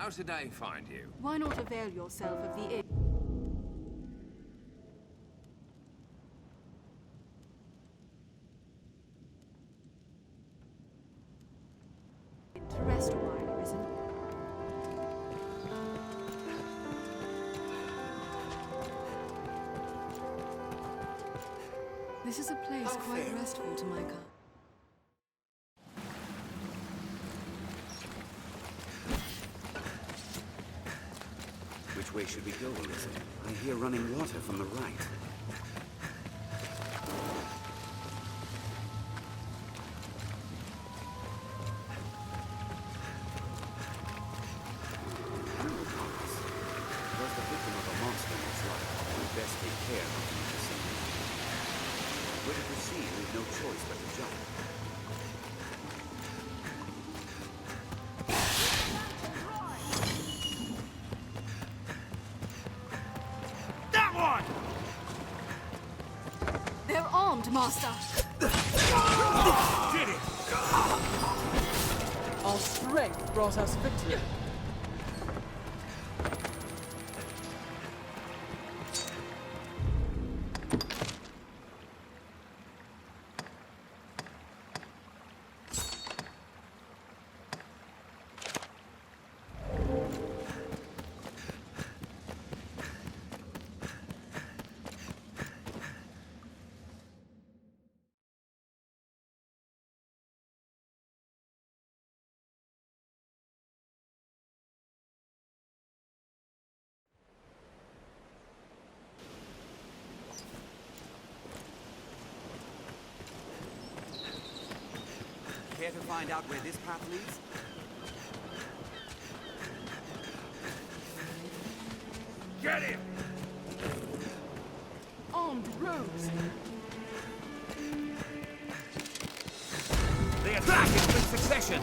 How did I find you? Why not avail yourself of the inn to rest a while, Arisen? This is a place quite restful to my kind. Which way should we go, Arisen? I hear running water from the right. Was the victim of a monster most likely? We'd best take care not to meet the same. Where to proceed, we've no choice but to jump. They're armed, Master! Did it! Our strength brought us victory. Care to find out where this path leads? Get him! Armed rogues! They attack in quick succession!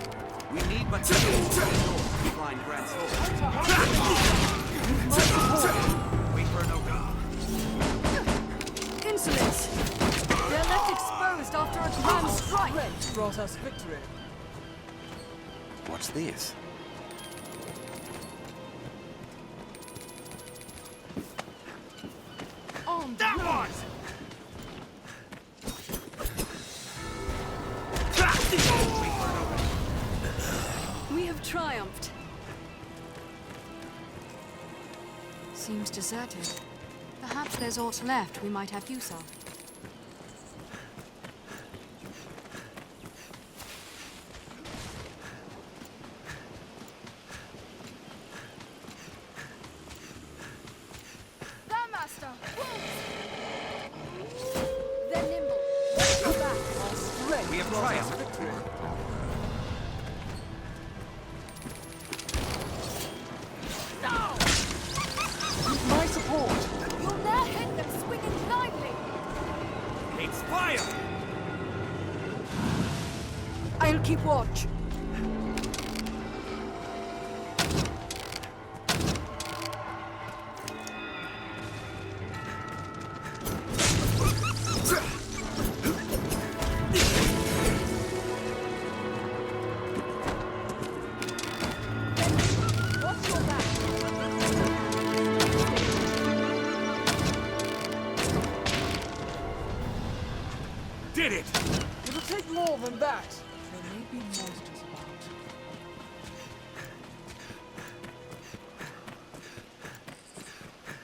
We need but to find Gran Soren. Wait for an opening. Insolence! They're left exposed after a grand strike! Strength brought us victory. What's this? Armed That one! rogues! Wait for an opening. We have triumphed. Seems deserted. Perhaps there's aught left we might have use of. They're nimble. Go back. Our strength We have brought us triumphed. victory. With my support! You'll ne'er hit them swinging blindly. It's fire! I'll keep watch. Watch your back. Did it! It'll take more than that. There may be monsters about.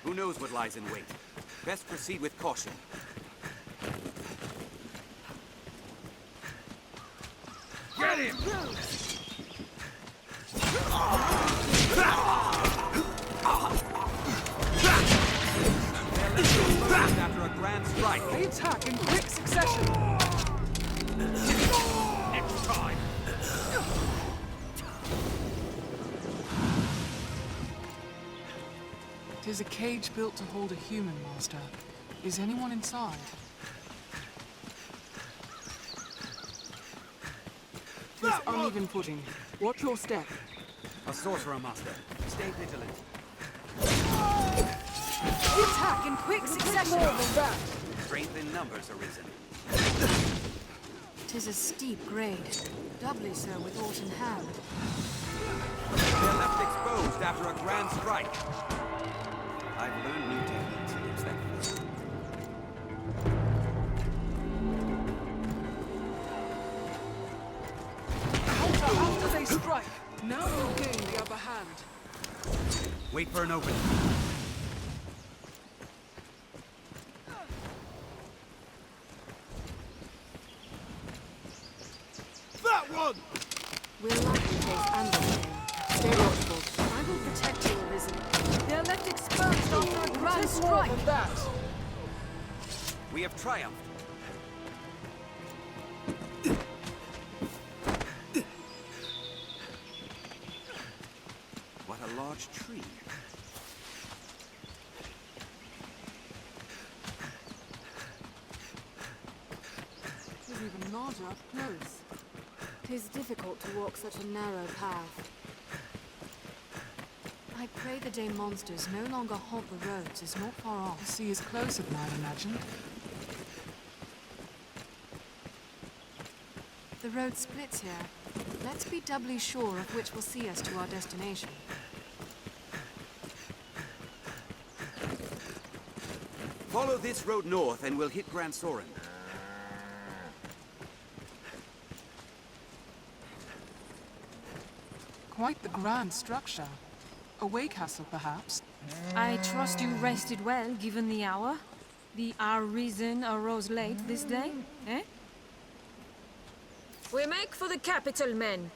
Who knows what lies in wait? Best proceed with caution. Get him! After a grand strike. They attack in quick succession. Next time! Tis a cage built to hold a human, Master. Is anyone inside? Tis uneven footing. Watch your step. A sorcerer, Master. Stay vigilant. They attack in quick succession. More than that. Strength in numbers, Arisen. 'Tis a steep grade, doubly so with aught in hand. They're left exposed after a grand strike. I've learned new techniques against that foe. After they strike, now we'll gain the upper hand. Wait for an opening. That one! We'll likely face ambush here. Stay watchful. I will protect you, Arisen. They're left exposed after a grand strike. That. We have triumphed. What a large tree. There's even larger up close. 'Tis difficult to walk such a narrow path. I pray the day monsters no longer haunt the roads is not far The off. sea is close at night, I imagine. The road splits here. Let's be doubly sure of which will see us to our destination. Follow this road north and we'll hit Gran Soren. Quite the grand structure. A way castle, perhaps. I trust you rested well, given the hour. The Arisen arose late this day, eh? We make for the capital, men.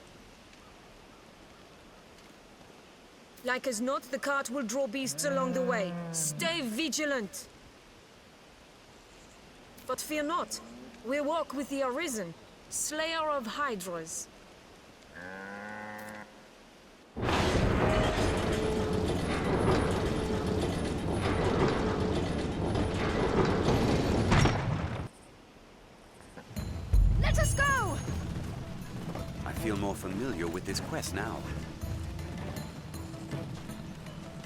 Like as not, the cart will draw beasts along the way. Stay vigilant. But fear not. We walk with the Arisen, slayer of hydras. Let us go! I feel more familiar with this quest now.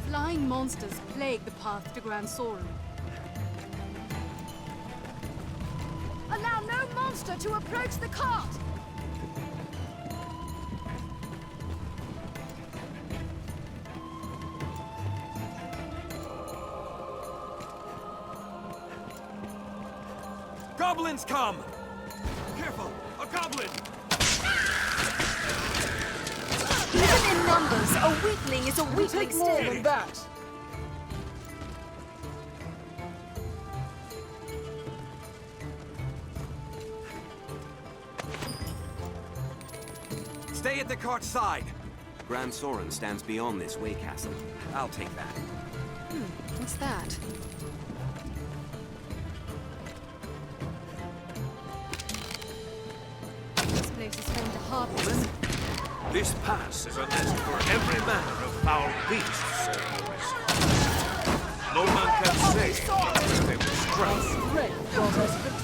Flying monsters plague the path to Gran Soren. Allow no monster to approach the cart! Goblins come! Careful! A goblin! Even in numbers, a weakling is a weakling still. Than that. Stay at the cart's side. Gran Soren stands beyond this way castle. I'll take that. What's that? This place is home to harpies. This pass is a nest for every manner of foul beasts, no man can say where they will strike.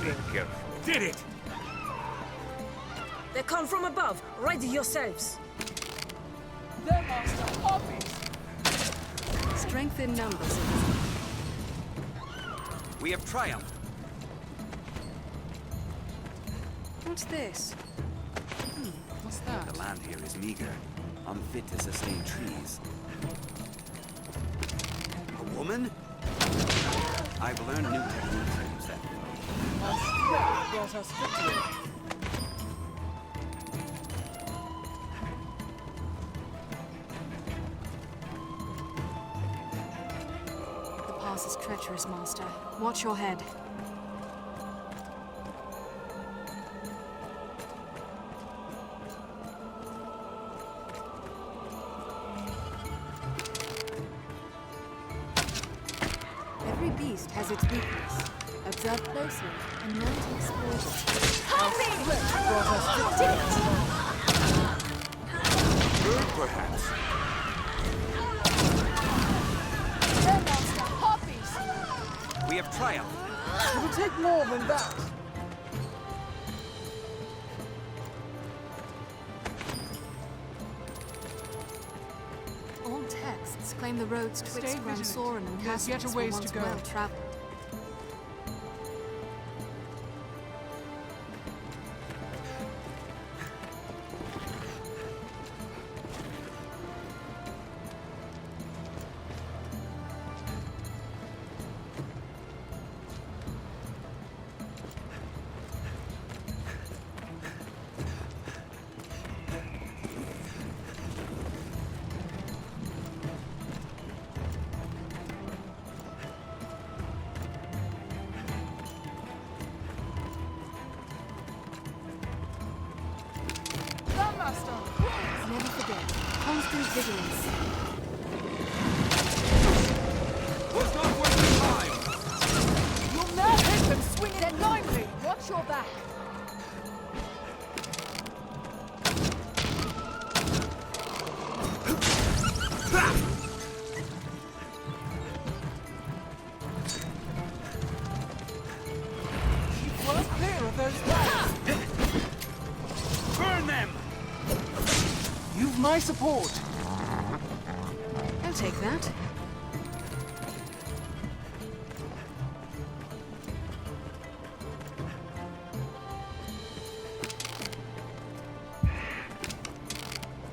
Be careful. Did it! They come from above. Ready yourselves. Their master, harpies. Strength in numbers. We have triumphed. What's this? What's that? The land here is meager, unfit to sustain trees. A woman? I've learned new techniques against that. Our strength brought us victory. The pass is treacherous, Master. Watch your head. Every beast has its weakness. Observe closely and learn to exploit it. Help me! Brought us victory. Bird, perhaps? There, Master! Harpies! We have triumphed. It will take more than that. All texts claim the roads Stay twixt Gran vigilant. Soren and There's yet a Castles were ways to once go. well traveled. constant vigilance. Was not worth the time! You'll now hit them swinging it blindly! Watch your back! Keep well clear of those guys. Burn them! You've my support. I'll take that.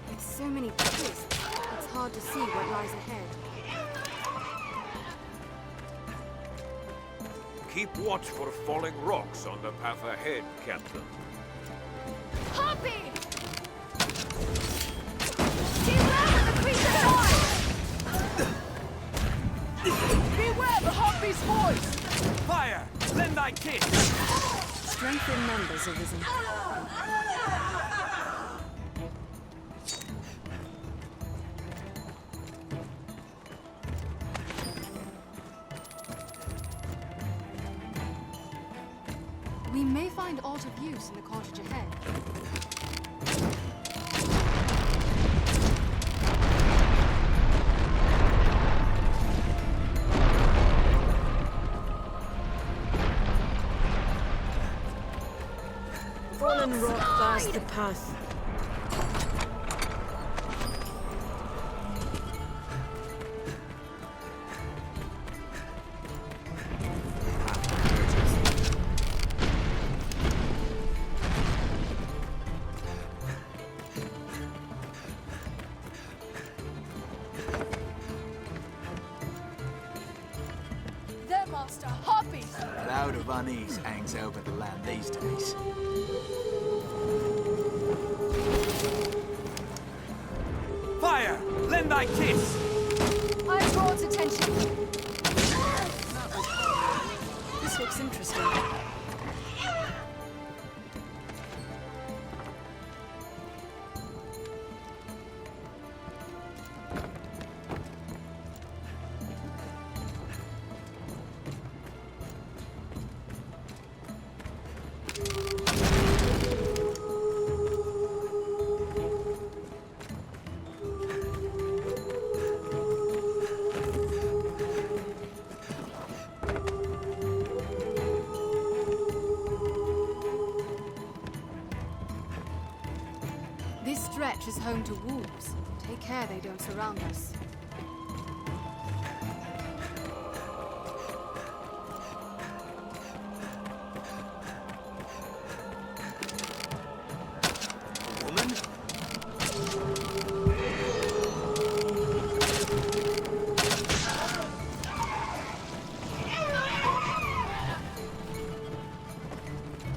With so many twists, it's hard to see what lies ahead. Keep watch for falling rocks on the path ahead, Captain. Harpy! Beware of the creature's eyes! Beware the Harpy's voice! Fire! Lend thy kiss! Strength in numbers, Arisen. We may find aught of use in the cottage ahead. Fallen rock bars the path. There, Master! Harpy! Cloud of unease hangs over the land these days. Fire! Lend thy kiss! I draw its attention. This looks interesting. This stretch is home to wolves. Take care they don't surround us. Woman?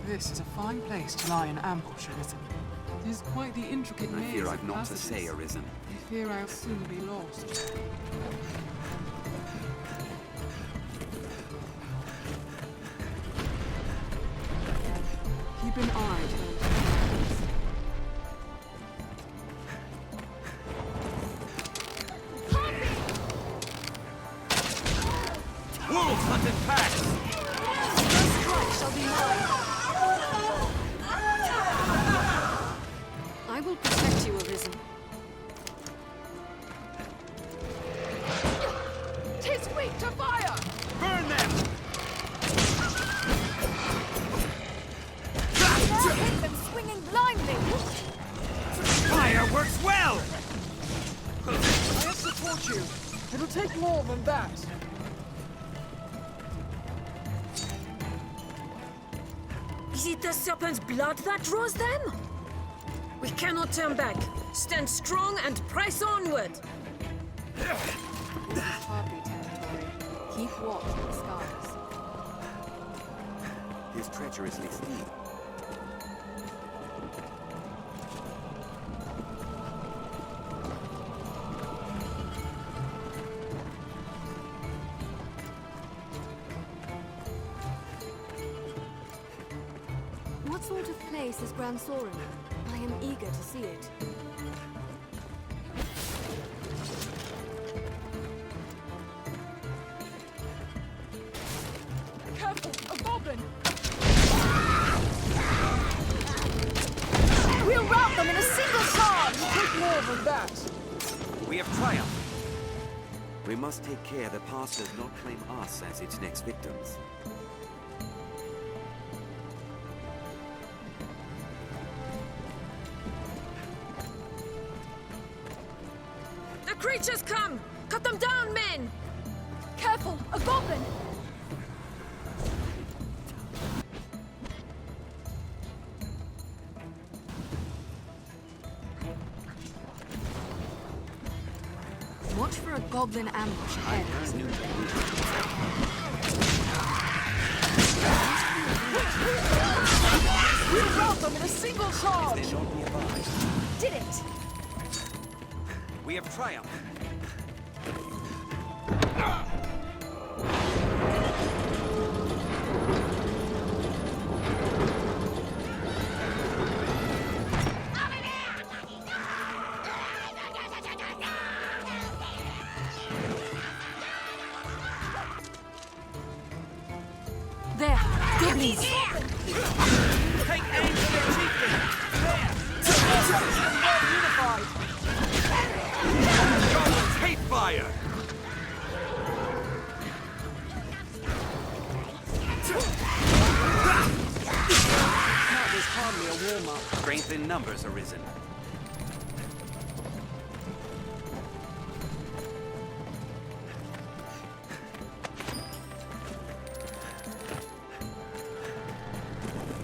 This is a fine place to lie in ambush, Arisen. It is quite the intricate I maze fear of I've naught to say, passages. Arisen. I fear I'll soon be lost. Keep an eye turned to the east. Wolves hunt in packs! This strike shall be mine. I will protect you, Arisen. 'Tis weak to fire! Burn them! Now hit them swinging blindly! Fire works well! I'll support you. It'll take more than that. Is it the serpent's blood that draws them? We cannot turn back. Stand strong and press onward. This is Harpy territory. Keep watch in the skies. His treacherously steep. What sort of place is Gran Soren? I am eager to see it. from that. We have triumphed. We must take care the past does not claim us as its next victims. The creatures come! Cut them down, men! Careful! A goblin! Watch for a goblin ambush ahead. We rout them in a single charge! Did it! We have triumphed. There! Goblins! Take aim for the chieftain! Unified! Goblins hate fire! That was hardly a warm-up. Strength in numbers arisen.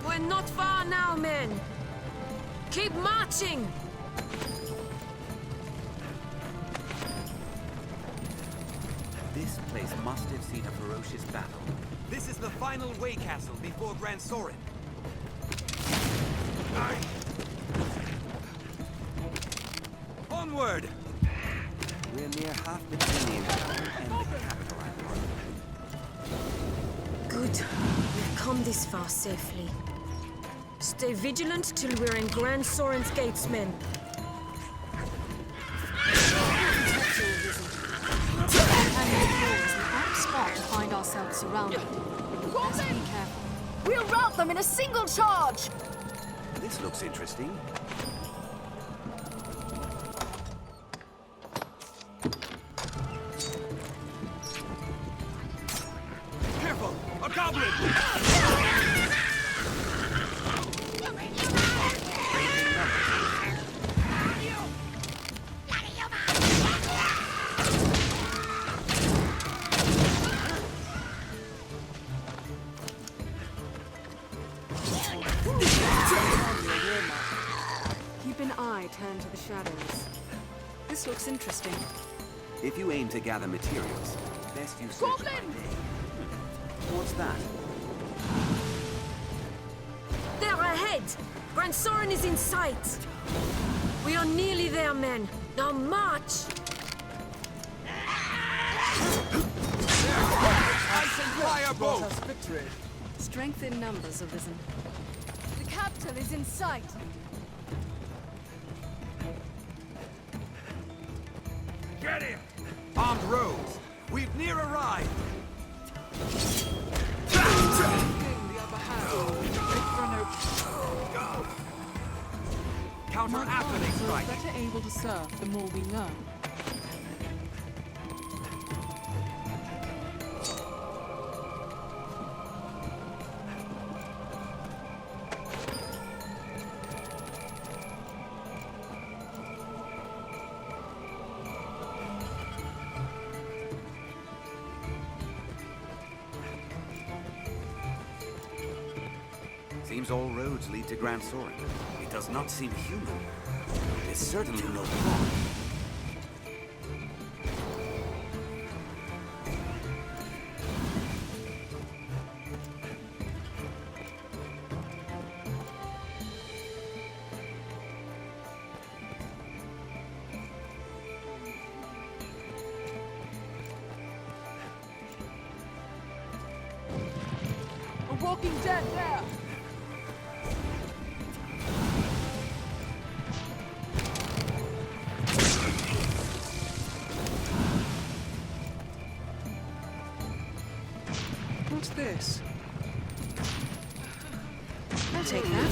We're not far now, men! Keep marching! This place must have seen a ferocious battle. This is the final way castle before Gran Soren. Onward! We're near half between the encounter and the capital, I warrant. Good. We've come this far safely. Stay vigilant till we're in Gran Soren's gates, men. Spot to find ourselves surrounded. Let's be careful. We'll rout them in a single charge! This looks interesting. Careful! A goblin! Keep an eye turned to the shadows. This looks interesting. If you aim to gather materials, best you search by day. What's that? There ahead! Gran Soren is in sight! We are nearly there, men. Now march! Ice and fire Brought both! us victory. Strength in numbers arisen. The capital is in sight! Get him! Armed rogues! We've near arrived! Gain the upper hand. Make for an open. Counter after they We're strike! better able to serve the more we know. Seems all roads lead to Gran Soren. It does not seem human. There's certainly no plot. A walking dead there! What's this? I'll take that.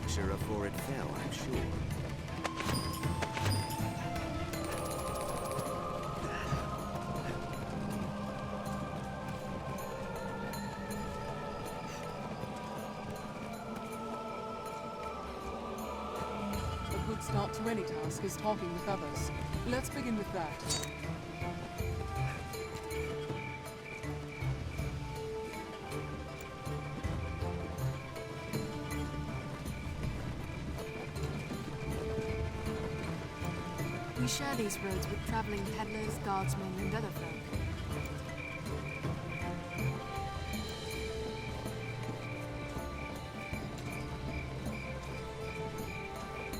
structure afore it fell, I'm sure. A good start to any task is talking with others. Let's begin with that. We share these roads with traveling peddlers, guardsmen, and other folk.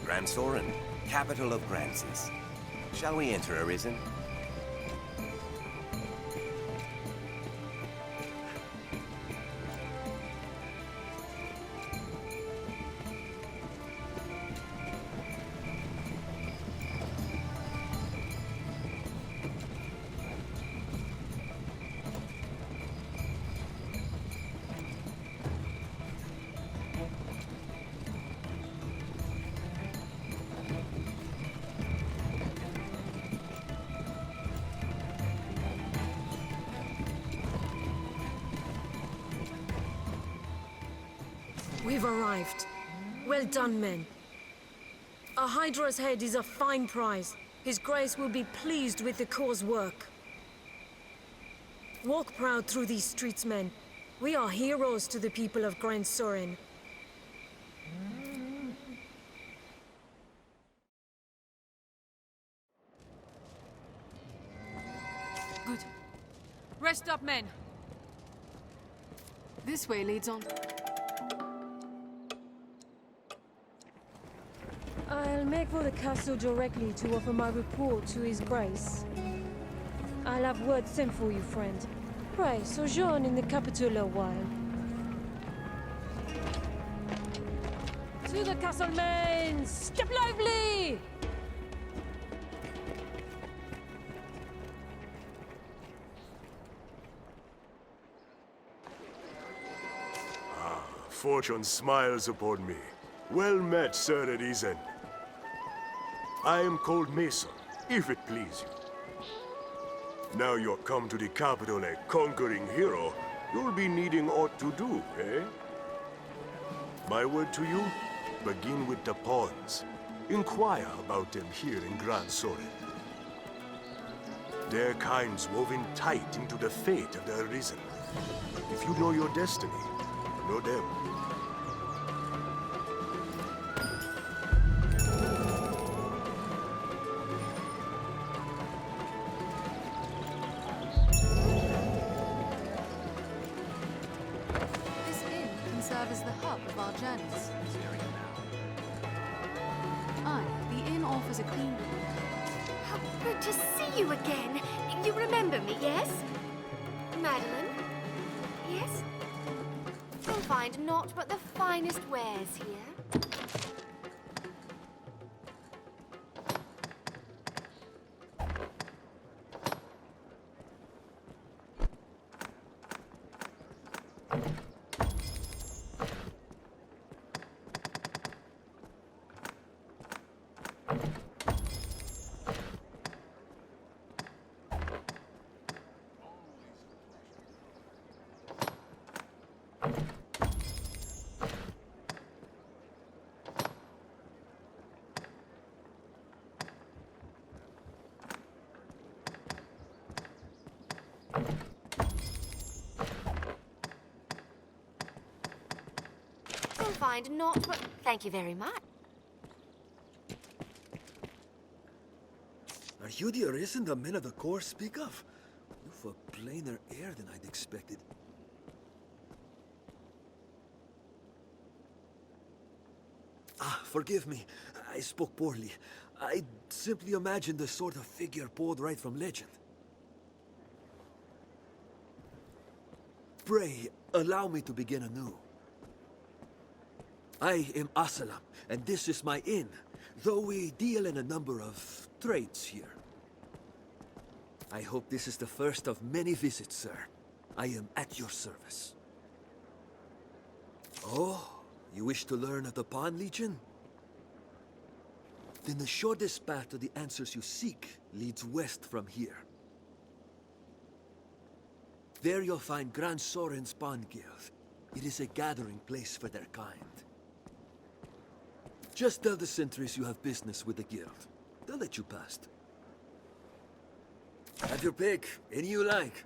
Gran Soren, capital of Grances. Shall we enter Arisen? We've arrived. Well done, men. A Hydra's head is a fine prize. His Grace will be pleased with the Corps' work. Walk proud through these streets, men. We are heroes to the people of Gran Soren. Good. Rest up, men. This way leads on. I'll make for the castle directly to offer my report to His Grace. I'll have word sent for you, friend. Pray, sojourn in the capital a while. To the castle, men! Step lively! Fortune smiles upon me. Well met, Sir Arisen. I am called Mason, if it please you. Now you're come to the capital a conquering hero, you'll be needing aught to do, eh? My word to you, begin with the pawns. Inquire about them here in Gran Soren. Their kind's woven tight into the fate of the Arisen. If you know your destiny, know them. This inn can serve as the hub of our journeys. Aye, the inn offers a clean. How good to see you again. You remember me, yes? Madeline? Yes? You'll find naught but the finest wares here. You'll find naught but... Thank you very much. Are you the Arisen the men of the Corps speak of? You've a plainer air than I'd expected. Ah, forgive me. I spoke poorly. I simply imagined the sort of figure pulled right from legend. Pray, allow me to begin anew. I am Asalam, and this is my inn, though we deal in a number of trades here. I hope this is the first of many visits, sir. I am at your service. Oh, You wish to learn of the Pawn Legion? Then the shortest path to the answers you seek leads west from here. There you'll find Gran Soren's Pawn Guild. It is a gathering place for their kind. Just tell the sentries you have business with the guild. They'll let you past. Have your pick, any you like.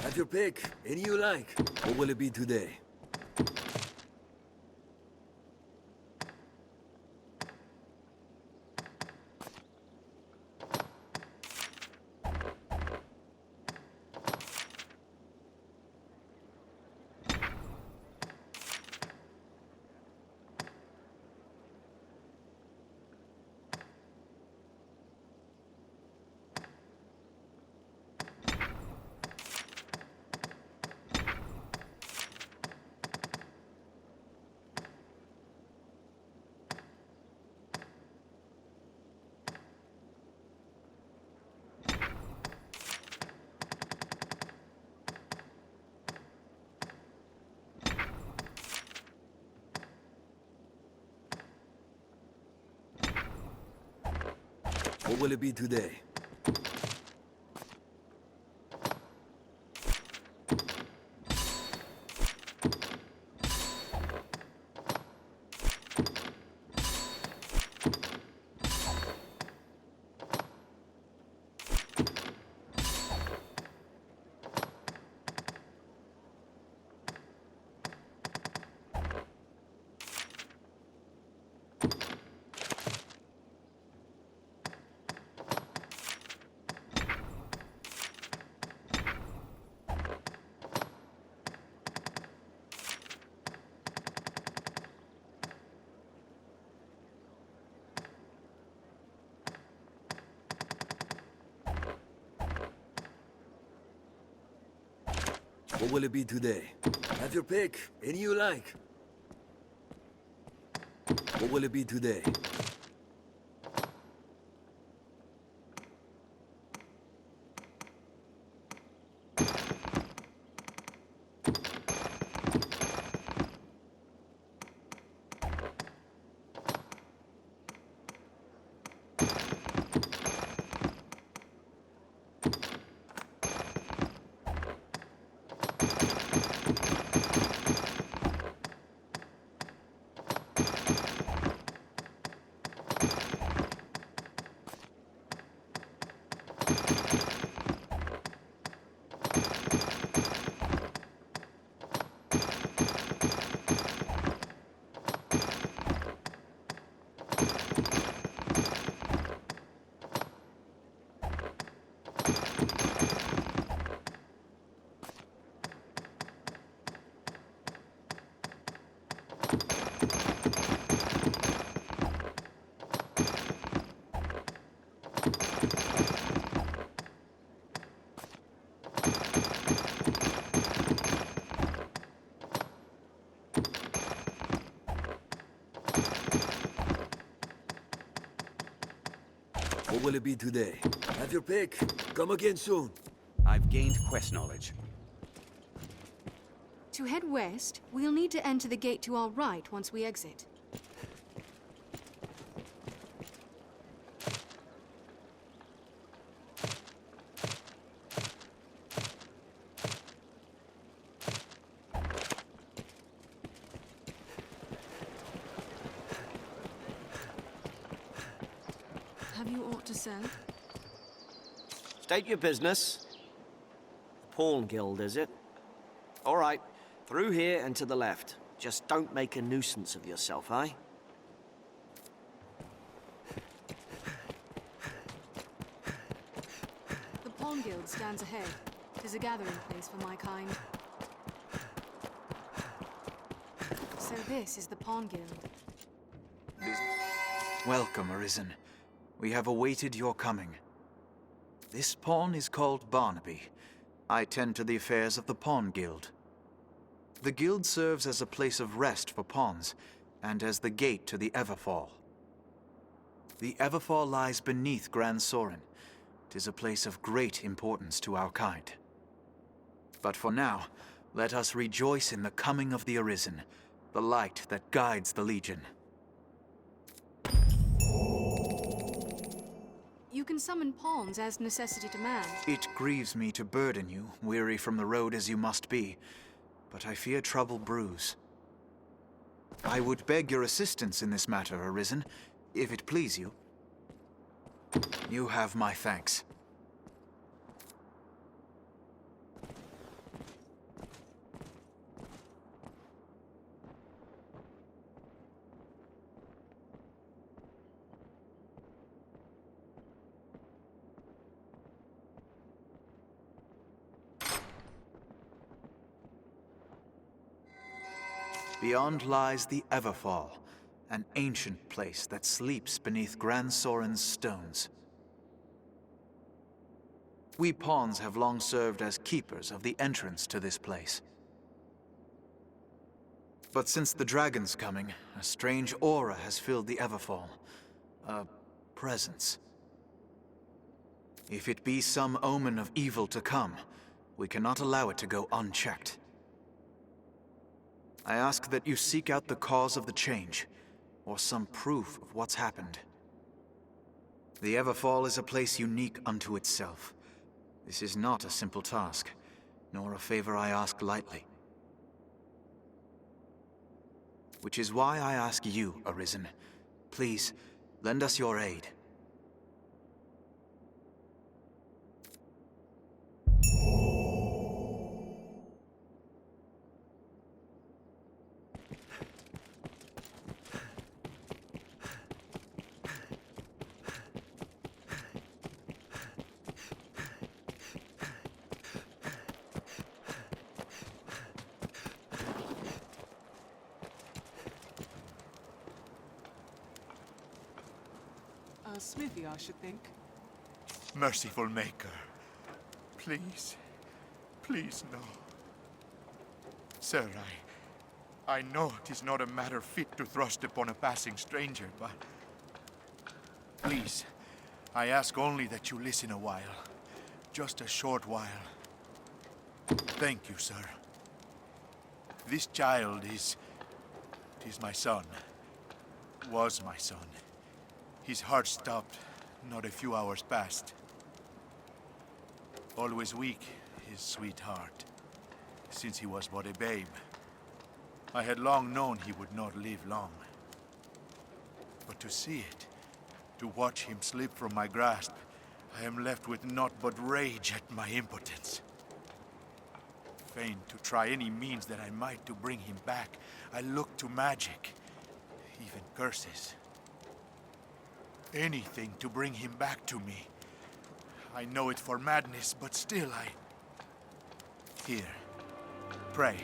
Have your pick, any you like. What will it be today? will it be today? What will it be today? Have your pick, any you like. What will it be today? What will it be today? Have your pick. Come again soon. I've gained quest knowledge. To head west, we'll need to enter the gate to our right once we exit. Have you aught to sell? State your business. Pawn Guild, is it? All right. Through here and to the left. Just don't make a nuisance of yourself, eh? The Pawn Guild stands ahead. Tis a gathering place for my kind. So this is the Pawn Guild. Welcome, Arisen. We have awaited your coming. This pawn is called Barnaby. I tend to the affairs of the Pawn Guild. The guild serves as a place of rest for pawns, and as the gate to the Everfall. The Everfall lies beneath Gran Soren. 'Tis a place of great importance to our kind. But for now, let us rejoice in the coming of the Arisen, the light that guides the Legion. You can summon pawns as necessity demands. It grieves me to burden you, weary from the road as you must be, but I fear trouble brews. I would beg your assistance in this matter, Arisen, if it please you. You have my thanks. Beyond lies the Everfall, an ancient place that sleeps beneath Gran Soren's stones. We pawns have long served as keepers of the entrance to this place. But since the dragon's coming, a strange aura has filled the Everfall. A presence. If it be some omen of evil to come, we cannot allow it to go unchecked. I ask that you seek out the cause of the change, or some proof of what's happened. The Everfall is a place unique unto itself. This is not a simple task, nor a favor I ask lightly. Which is why I ask you, Arisen, please, lend us your aid. A smithy, I should think. Merciful Maker, please, please no. Sir, I know it is not a matter fit to thrust upon a passing stranger, but please, I ask only that you listen a while, just a short while. Thank you, sir. This child is my son, was my son. His heart stopped not a few hours past. Always weak, his sweet heart, since he was but a babe. I had long known he would not live long. But to see it, to watch him slip from my grasp, I am left with naught but rage at my impotence. Fain to try any means that I might to bring him back, I looked to magic, even curses. Anything to bring him back to me. I know it for madness, but still Here. Pray,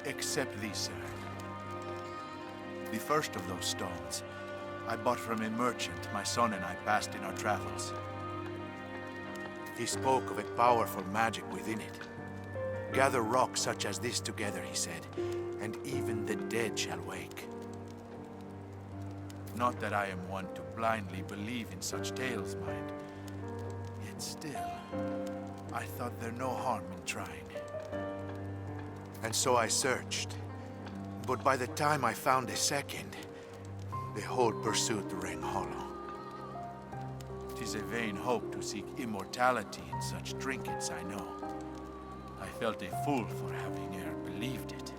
accept these, sir. The first of those stones, I bought from a merchant my son and I passed in our travels. He spoke of a powerful magic within it. Gather rocks such as this together, he said, and even the dead shall wake. Not that I am one to blindly believe in such tales, mind. Yet still, I thought there no harm in trying. And so I searched. But by the time I found a second, the whole pursuit rang hollow. 'Tis a vain hope to seek immortality in such trinkets, I know. I felt a fool for having e'er believed it.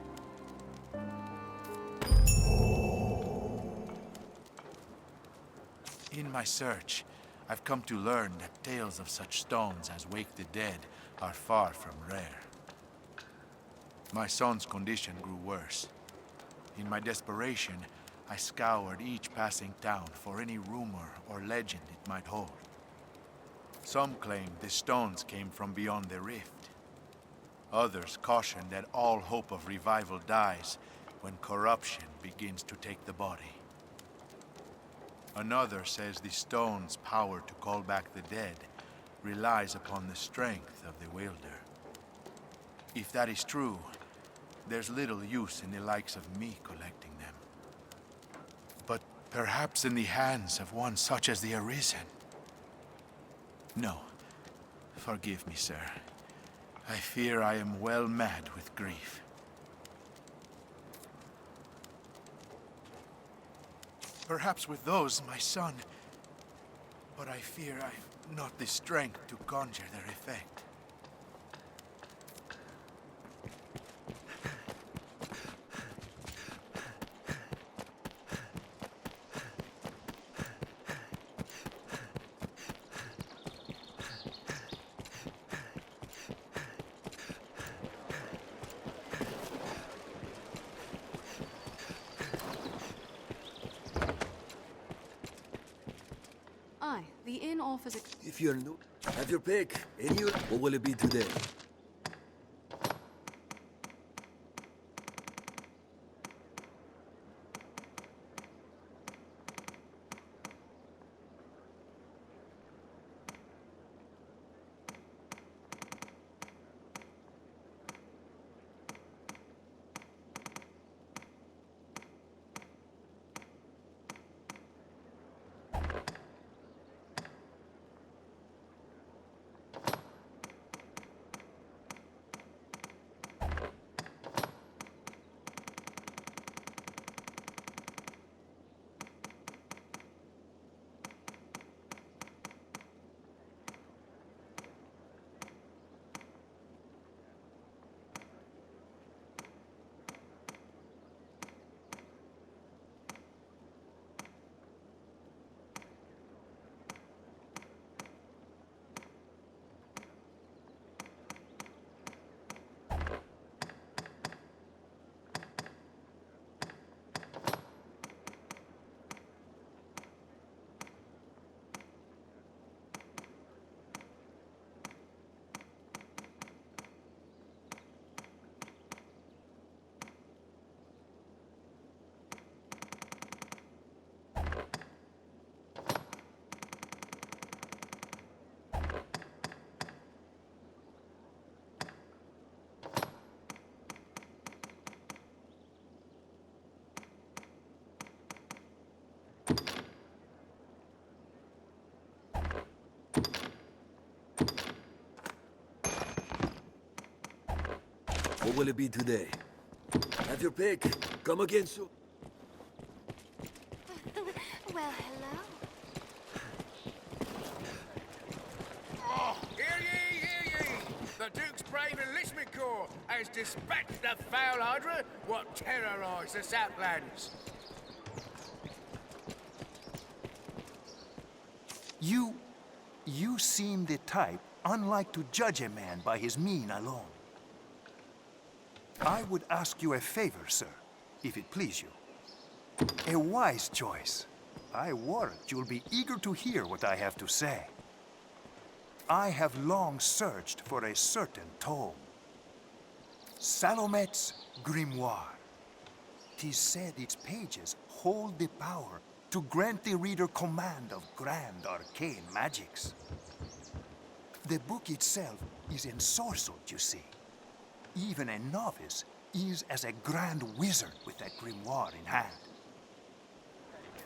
In my search, I've come to learn that tales of such stones as wake the dead are far from rare. My son's condition grew worse. In my desperation, I scoured each passing town for any rumor or legend it might hold. Some claimed the stones came from beyond the rift. Others cautioned that all hope of revival dies when corruption begins to take the body. Another says the stone's power to call back the dead relies upon the strength of the wielder. If that is true, there's little use in the likes of me collecting them. But perhaps in the hands of one such as the Arisen. No, forgive me, sir. I fear I am well mad with grief. Perhaps with those, my son. But I fear I've not the strength to conjure their effect. Aye, the inn offers a... If you're new, have your pick. What will it be today? will it be today? Have your pick. Come again soon. Well, hello. Oh, hear ye, hear ye! The Duke's brave enlistment corps has dispatched the foul hydra what terrorise the Southlands. You seem the type unlike to judge a man by his mien alone. I would ask you a favor, sir, if it please you. A wise choice. I warrant you'll be eager to hear what I have to say. I have long searched for a certain tome. Salomet's Grimoire. 'Tis said its pages hold the power to grant the reader command of grand arcane magics. The book itself is ensorcelled, you see. Even a novice is as a grand wizard with that grimoire in hand.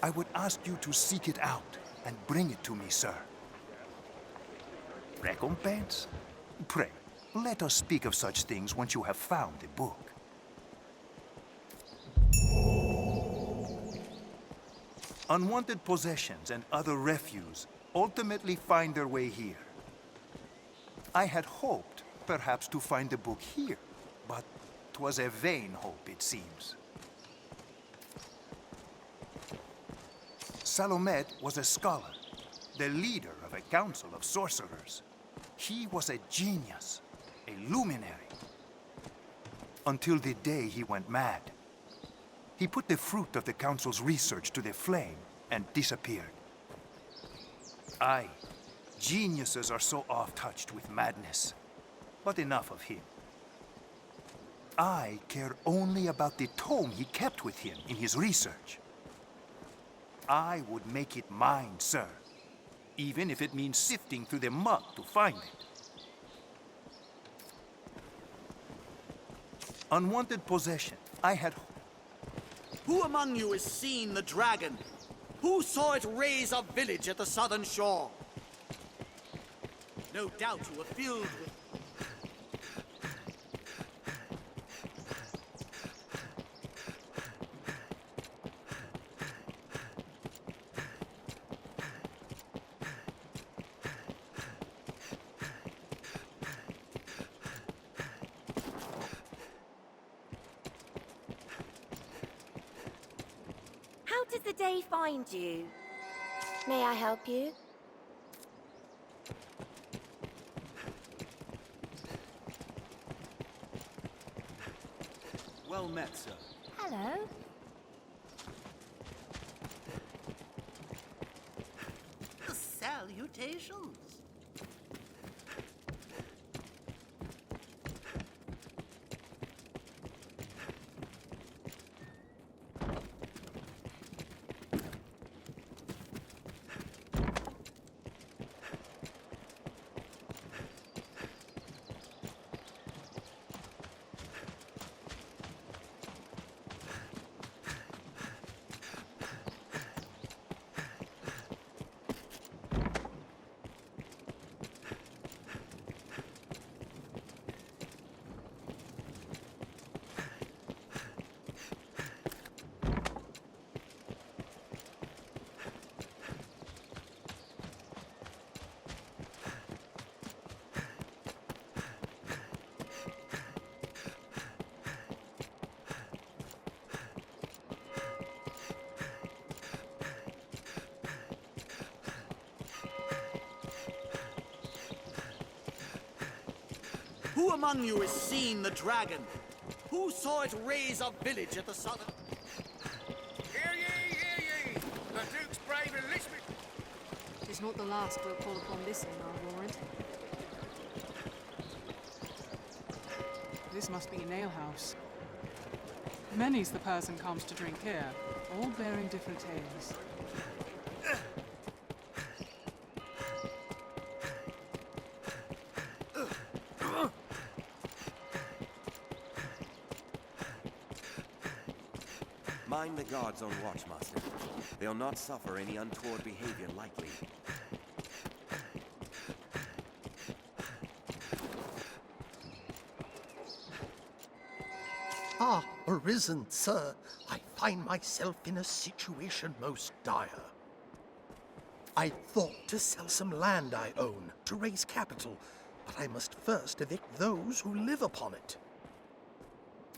I would ask you to seek it out and bring it to me, sir. Recompense? Pray, let us speak of such things once you have found the book. Unwanted possessions and other refuse ultimately find their way here. I had hoped, perhaps, to find the book here, but 'twas a vain hope, it seems. Salomet was a scholar, the leader of a council of sorcerers. He was a genius, a luminary. Until the day he went mad. He put the fruit of the council's research to the flame and disappeared. Aye, geniuses are so oft-touched with madness. But enough of him. I care only about the tome he kept with him in his research. I would make it mine, sir, even if it means sifting through the muck to find it. Unwanted possession. I had... Who among you has seen the dragon? Who saw it raise a village at the southern shore? No doubt you were filled with... How did the day find you? May I help you? Well met, sir. Hello. Salutations. Who among you has seen the dragon? Who saw it raise a village at the southern... Hear ye, hear ye! The Duke's brave enlistment... Tis not the last we'll call upon this in our warrant. This must be an alehouse. Many's the person comes to drink here, all bearing different tales. Mind the guards on watch, Master. They'll not suffer any untoward behavior lightly. Ah, Arisen, sir. I find myself in a situation most dire. I thought to sell some land I own to raise capital, but I must first evict those who live upon it.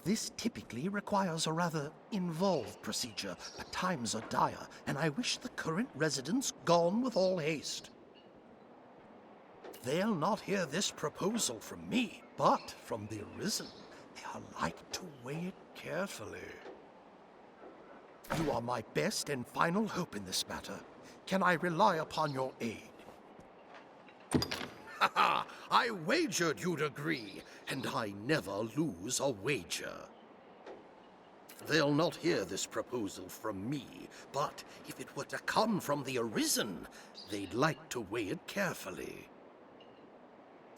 This typically requires a rather involved procedure, but times are dire, and I wish the current residents gone with all haste. They'll not hear this proposal from me, but from the Arisen. They are like to weigh it carefully. You are my best and final hope in this matter. Can I rely upon your aid? Ha ha! I wagered you'd agree, and I never lose a wager. They'll not hear this proposal from me, but if it were to come from the Arisen, they'd like to weigh it carefully.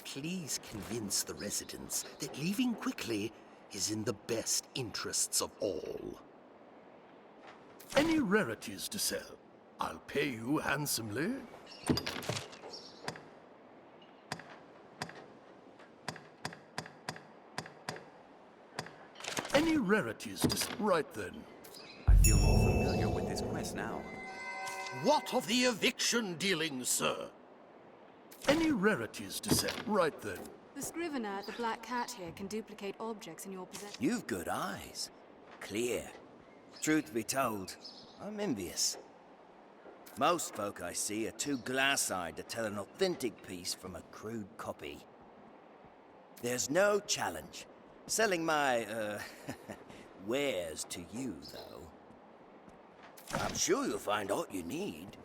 Please convince the residents that leaving quickly is in the best interests of all. Any rarities to sell? I'll pay you handsomely. Any rarities to sell? Right then. I feel more familiar with this quest now. What of the eviction dealings, sir? Any rarities to sell? Right then. The scrivener at the Black Cat here can duplicate objects in your possession. You've good eyes. Clear. Truth be told, I'm envious. Most folk I see are too glass-eyed to tell an authentic piece from a crude copy. There's no challenge. Selling my, wares to you, though. I'm sure you'll find all you need.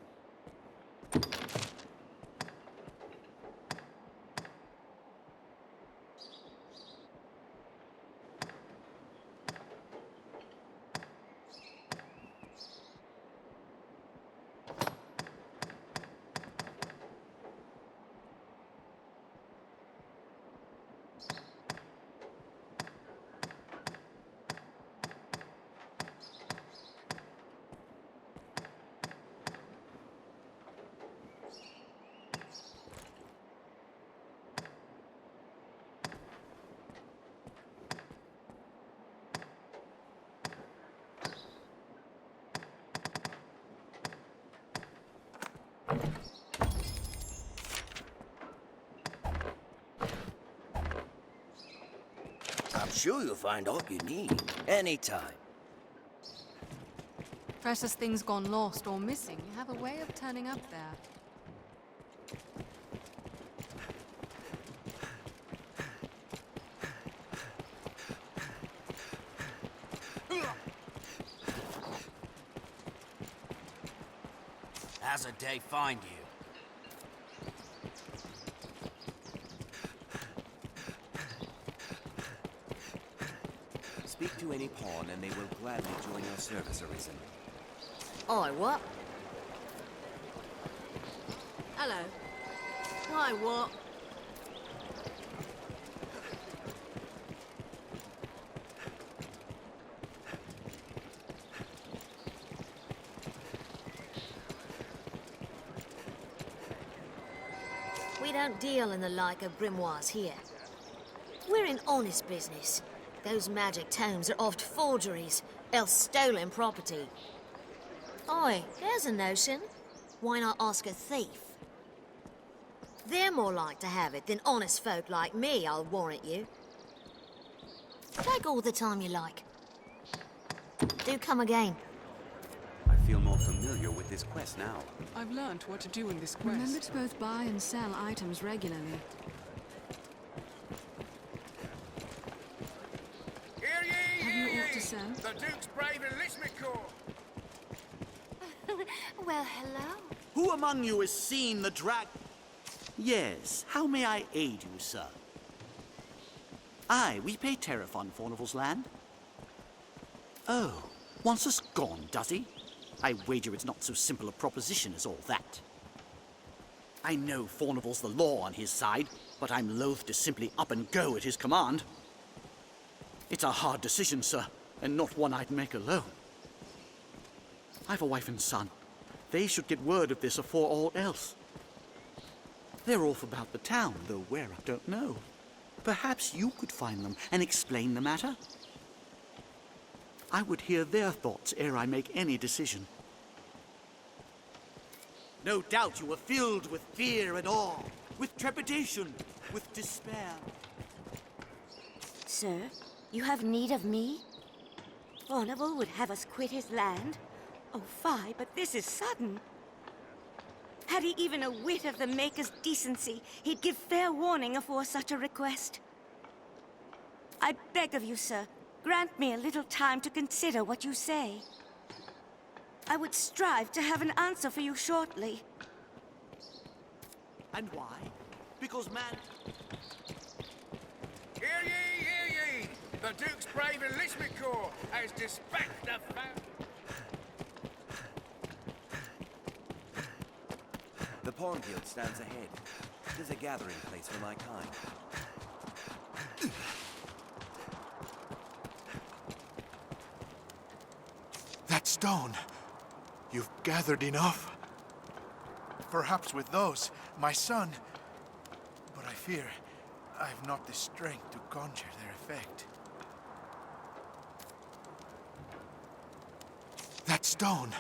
I'm sure you'll find all you need, anytime. Precious things gone lost or missing, you have a way of turning up there. How's a day find you? Speak to any pawn and they will gladly join your service, Arisen. Oi, what? Hello. Why, what? We don't deal in the like of grimoires here. We're in honest business. Those magic tomes are oft forgeries, else stolen property. Oi, there's a notion. Why not ask a thief? They're more like to have it than honest folk like me, I'll warrant you. Take all the time you like. Do come again. I feel more familiar with this quest now. I've learned what to do in this quest. Remember to both buy and sell items regularly. Hear ye, Have hear you aught ye! to sell? The Duke's brave enlistment corps! Well, hello. Who among you has seen the Yes, how may I aid you, sir? Aye, we pay tariff on Fornival's land. Oh, wants us gone, does he? I wager it's not so simple a proposition as all that. I know Fornival's the law on his side, but I'm loath to simply up and go at his command. It's a hard decision, sir, and not one I'd make alone. I've a wife and son. They should get word of this afore all else. They're off about the town, though where I don't know. Perhaps you could find them and explain the matter? I would hear their thoughts ere I make any decision. No doubt you are filled with fear and awe, with trepidation, with despair. Sir, you have need of me? Furnival would have us quit his land? Oh, fie, but this is sudden. Had he even a whit of the Maker's decency, he'd give fair warning afore such a request. I beg of you, sir, grant me a little time to consider what you say. I would strive to have an answer for you shortly. And why? Because man... Hear ye, hear ye! The Duke's brave enlistment corps has dispatched the The Pawn Guild stands ahead. It is a gathering place for my kind. That stone! You've gathered enough? Perhaps with those, my son... But I fear I've not the strength to conjure their effect. That stone!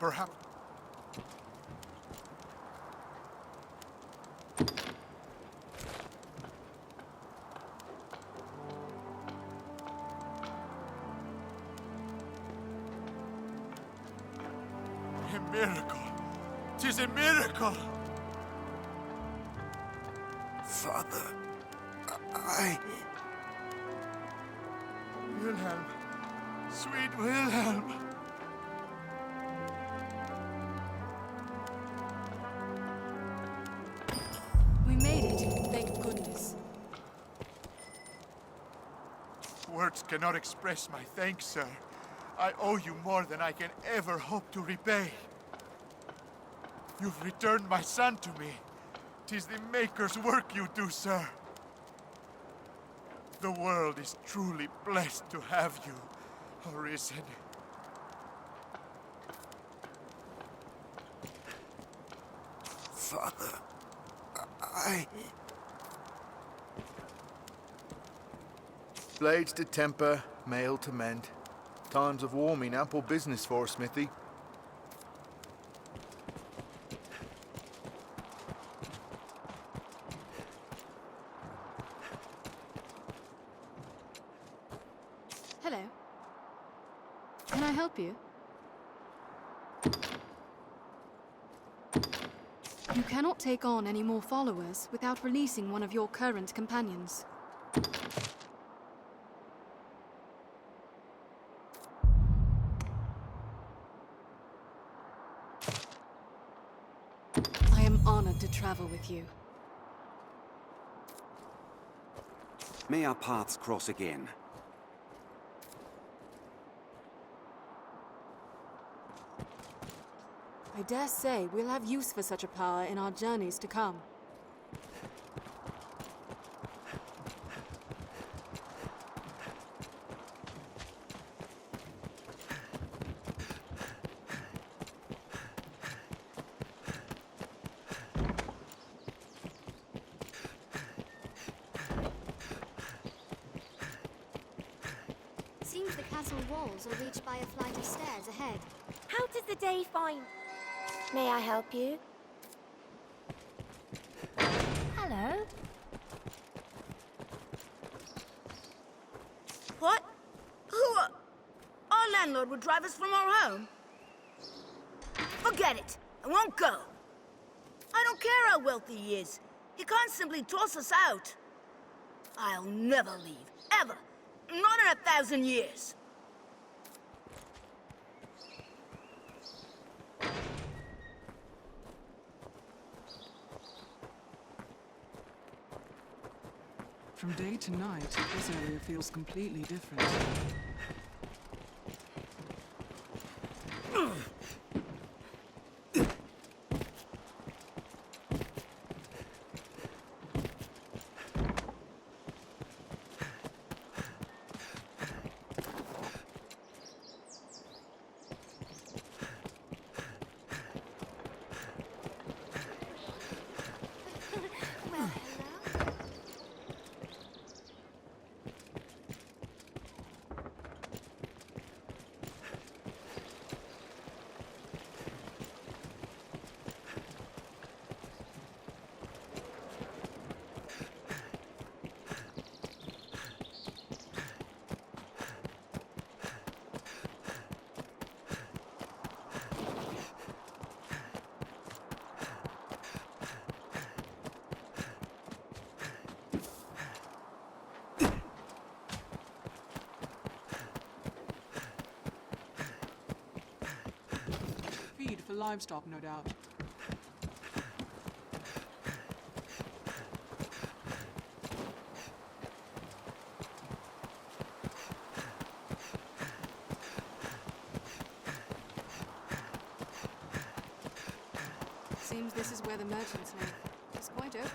Perhaps... A miracle! 'Tis a miracle! Father, I... Wilhelm! Sweet Wilhelm! We made it, thank goodness. Words cannot express my thanks, sir. I owe you more than I can ever hope to repay. You've returned my son to me. 'Tis the Maker's work you do, sir. The world is truly blessed to have you, Arisen. Father, I... Blades to temper, mail to mend. Times of war mean ample business for a smithy. Hello. Can I help you? You cannot take on any more followers without releasing one of your current companions. I am honored to travel with you. May our paths cross again. I dare say we'll have use for such a power in our journeys to come. Seems the castle walls are reached by a flight of stairs ahead. How does the day find? May I help you? Hello? What? Who are... Our landlord would drive us from our home? Forget it. I won't go. I don't care how wealthy he is. He can't simply toss us out. I'll never leave. Ever. Not in 1,000 years. From day to night, this area feels completely different. for livestock, no doubt. Seems this is where the merchants live. It's quite open.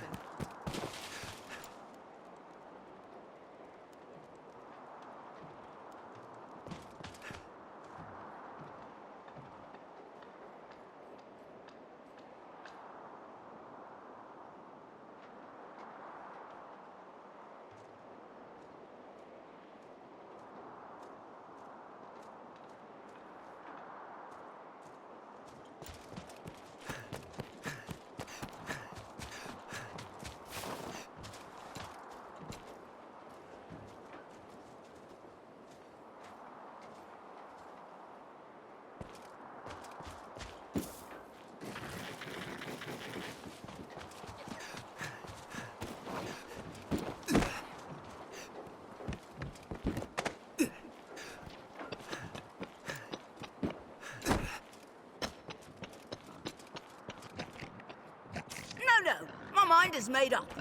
No, my mind is made up.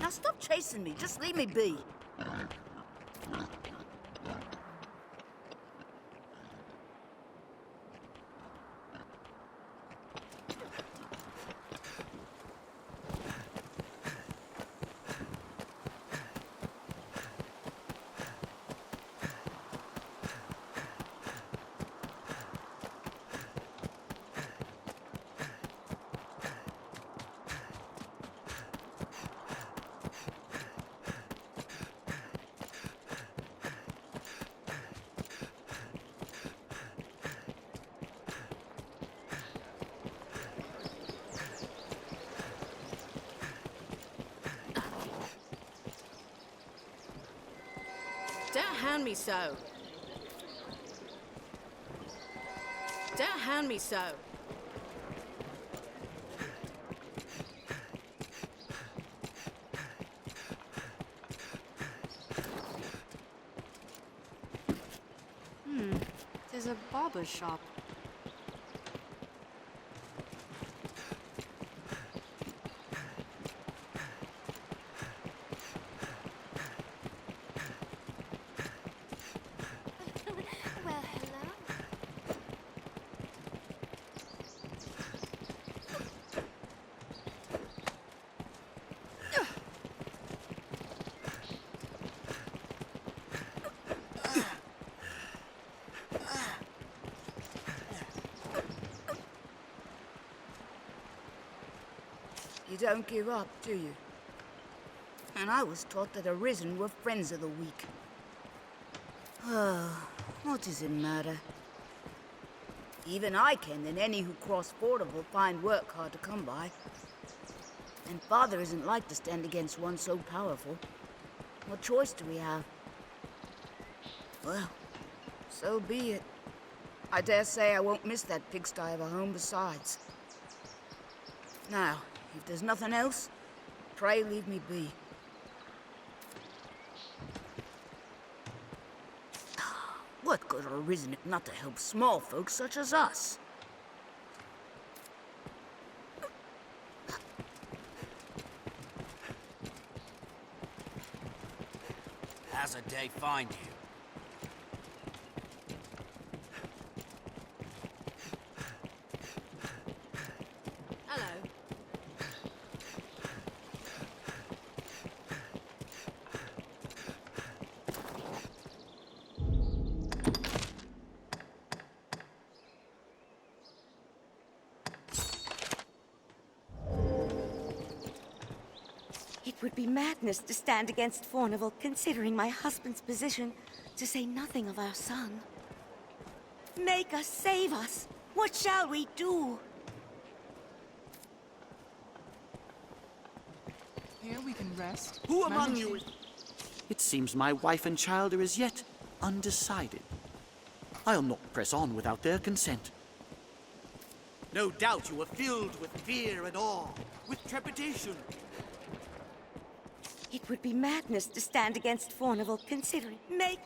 Now stop chasing me, just leave me be. Don't hound me so. Don't hound me so. There's a barber shop. Well, hello. You don't give up, do you? And I was taught that Arisen were friends of the weak. Oh, what does it matter? Even I can, and any who cross Fordable find work hard to come by. And Father isn't like to stand against one so powerful. What choice do we have? Well, so be it. I dare say I won't miss that pigsty of a home besides. Now, if there's nothing else, pray leave me be. What good are Arisen if not to help small folks such as us? How's a day find you? Hello. It would be madness to stand against Fornival, considering my husband's position, to say nothing of our son. Make us, save us. What shall we do? Here we can rest. Who among manage you it- It seems my wife and child are as yet undecided. I'll not press on without their consent. No doubt you were filled with fear and awe, with trepidation. It would be madness to stand against Fornival, considering... Make...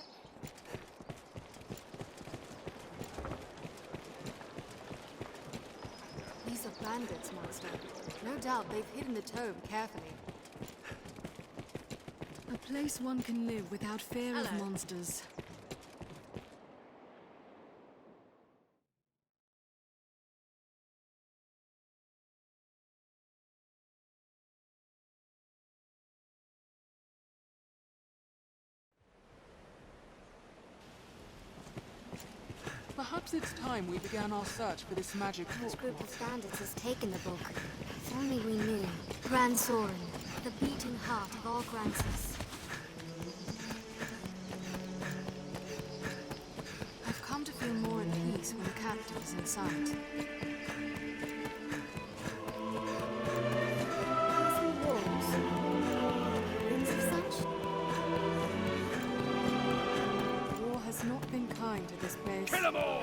bandits, Master. No doubt they've hidden the tome carefully. A place one can live without fear of monsters. Perhaps it's time we began our search for this magic This book. group of bandits has taken the book. If only we knew. Gran Soren, the beating heart of all Grances. I've come to feel more at peace when the captive is in sight. Icy walls. Things of such? War has not been kind to this place. Kill 'em all!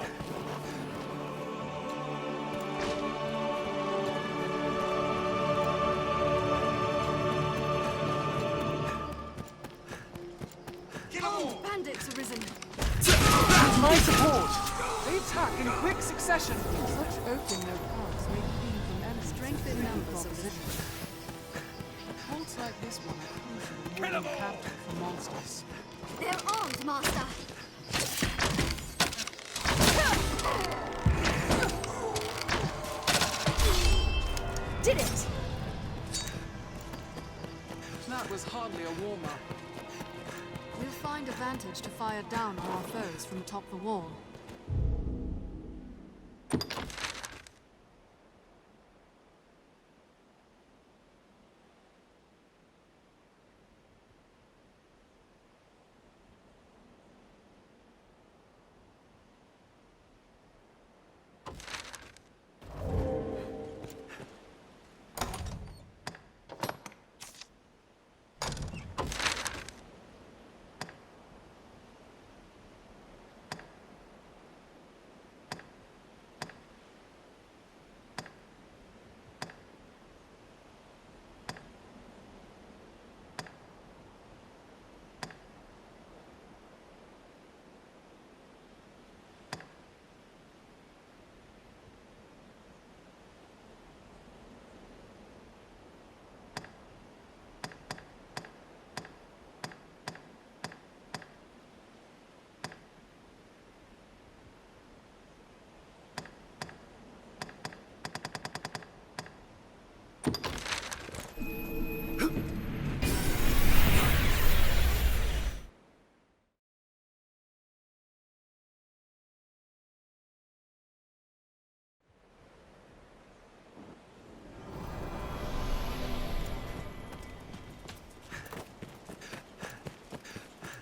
Bandits arisen! My support! They attack in quick succession! Such open no paths may clean from enemies. Strength in numbers Proposition. Holds like this one are crucial in warning captive for monsters. They're armed, Master! Did it! That was hardly a warm-up. We'll find a vantage to fire down on our foes from atop the wall.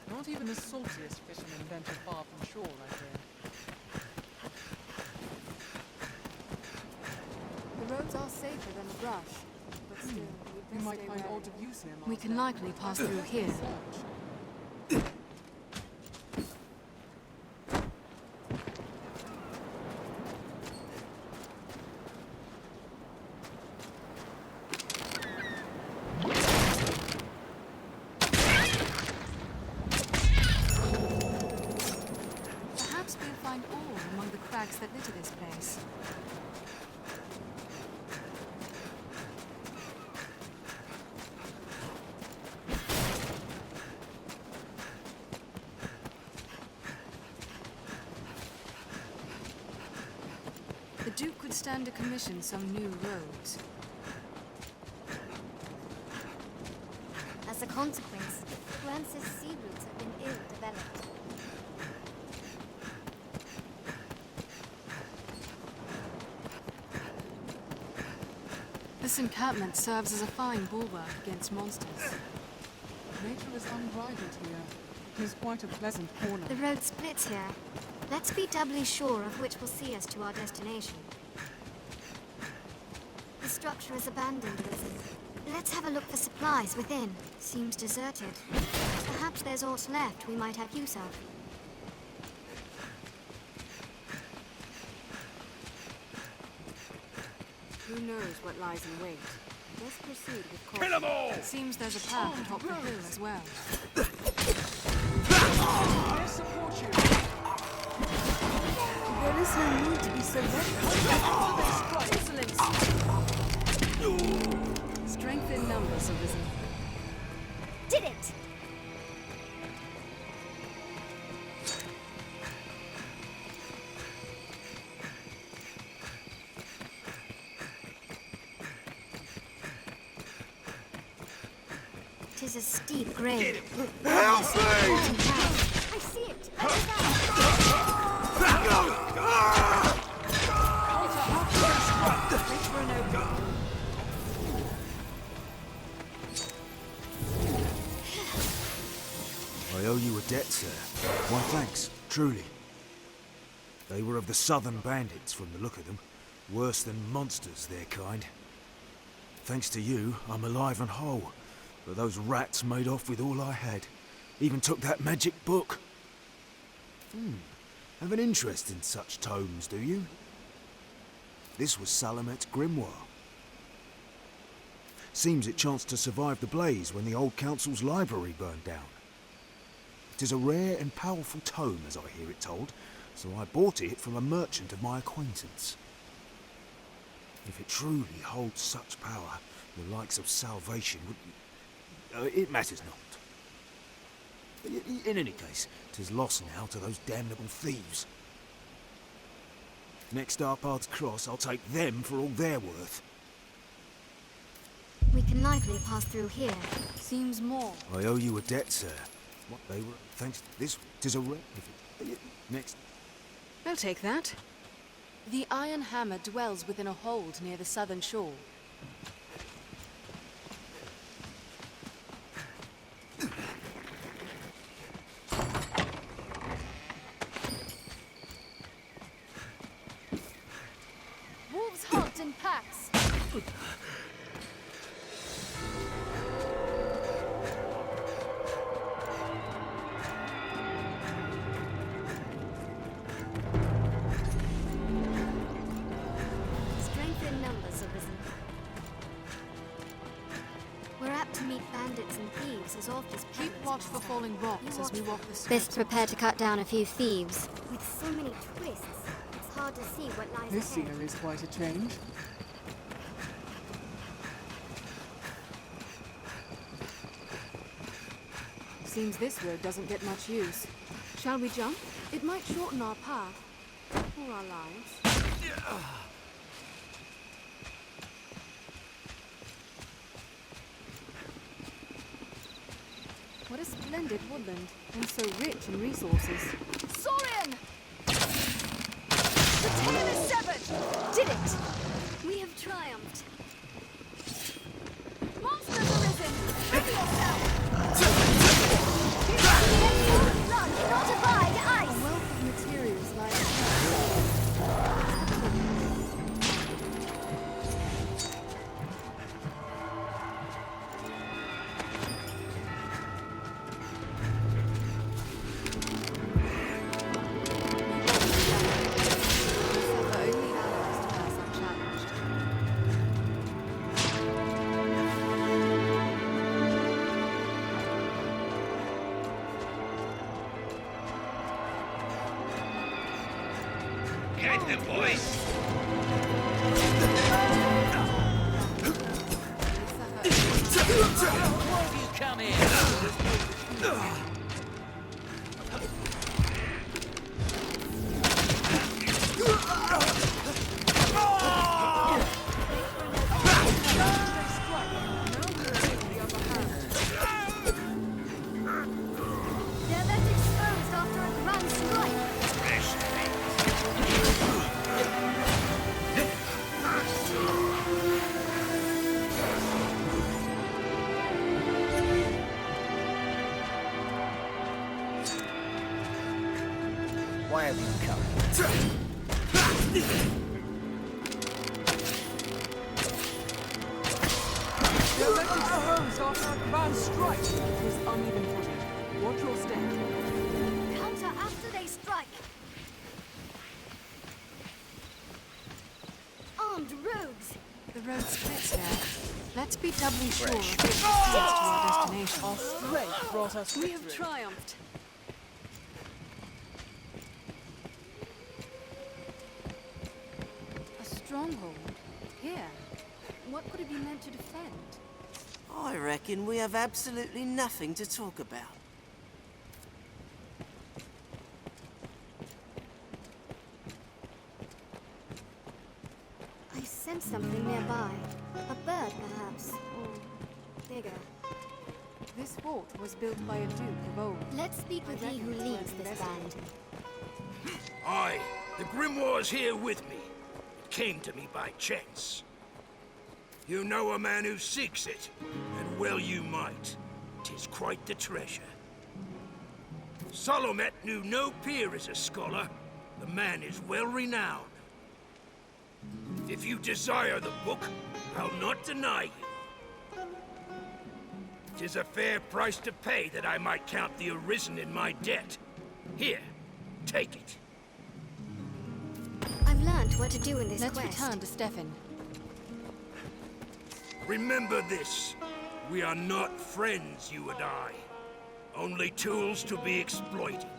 Not even the saltiest fishermen venture far from shore, I fear. The roads are safer than the brush, but still, We might find odds of use here, we can likely pass through here. Perhaps we'll find ore among the crags that litter this place. The Duke could stand to commission some new roads. As a consequence, Grance's sea routes have been ill-developed. This encampment serves as a fine bulwark against monsters. Nature is unrivaled here. It is quite a pleasant corner. The road splits here. Let's be doubly sure of which will see us to our destination. The structure is abandoned, Arisen. Let's have a look for supplies within. Seems deserted. Perhaps there's aught left we might have use of. Who knows what lies in wait? Let's proceed with caution. Kill 'em all! It seems there's a path atop the hill as well. I support you! There is no need to be so reckless. Insolence! Strength in numbers, Arisen. Did it! Tis a steep grade. Help me! I see it! I owe you a debt, sir. Why, thanks, truly. They were of the southern bandits, from the look of them. Worse than monsters, their kind. Thanks to you, I'm alive and whole. But those rats made off with all I had. Even took that magic book. Have an interest in such tomes, do you? This was Salamet's grimoire. Seems it chanced to survive the blaze when the old council's library burned down. It is a rare and powerful tome, as I hear it told, so I bought it from a merchant of my acquaintance. If it truly holds such power, the likes of salvation would... it matters not. In any case, 'tis lost now to those damnable thieves. Next our paths cross, I'll take them for all they're worth. We can likely pass through here. Seems more. I owe you a debt, sir. What they were, thanks to this, 'tis a rare... Next. I'll take that. The Iron Hammer dwells within a hold near the southern shore. Wolves hunt in packs. Strength in numbers, Arisen. We're apt to meet bandits and thieves as oft as Keep watch for falling rocks as we walk the streets. Best prepare to cut down a few thieves. With so many twists, it's hard to see what lies This ahead. year is quite a change. Seems this road doesn't get much use. Shall we jump? It might shorten our path. Or our lives. What a splendid woodland, and so rich in resources. Soren! The tail is severed! Did it! We have triumphed. Monsters arisen! Ready yourself! Blood cannot abide ice! A wealth of materials lies Get them, boys! Why have you come here? They're left exposed after a grand strike. Why have you come? The electric exposed after a grand strike. It is uneven footing. Watch your step. Counter after they strike. Armed rogues. The road splits here. Let's be doubly sure of which leads to our destination. Our strength brought us We have victory. triumphed. A stronghold. here? What could it be meant to defend? I reckon we have absolutely nothing to talk about. I sense something nearby. A bird, perhaps, or bigger. This fort was built by a duke of old. Let's speak with he who leads this band. Aye, the grimoire's here with me. It came to me by chance. You know a man who seeks it, and well you might. 'Tis quite the treasure. Solomet knew no peer as a scholar. The man is well renowned. If you desire the book, I'll not deny you. 'Tis a fair price to pay that I might count the Arisen in my debt. Here, take it. I've learned what to do in this Let's quest. return to Stefan. Remember this. We are not friends, you and I. Only tools to be exploited.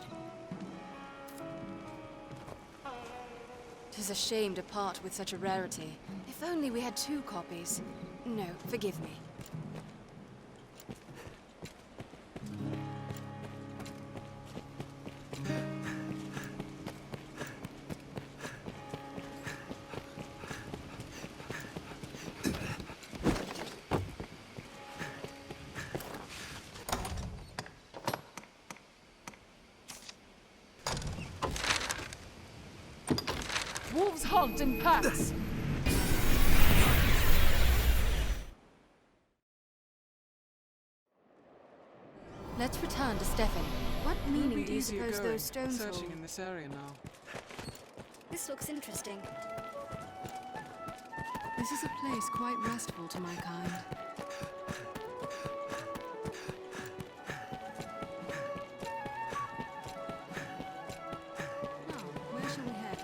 'Tis a shame to part with such a rarity. If only we had 2 copies. No, forgive me. Wolves hunt in packs! Let's return to Stefan. What It'll meaning be do you easier suppose going, those stones searching hold? in this area now. This looks interesting. This is a place quite restful to my kind. Now, where shall we head?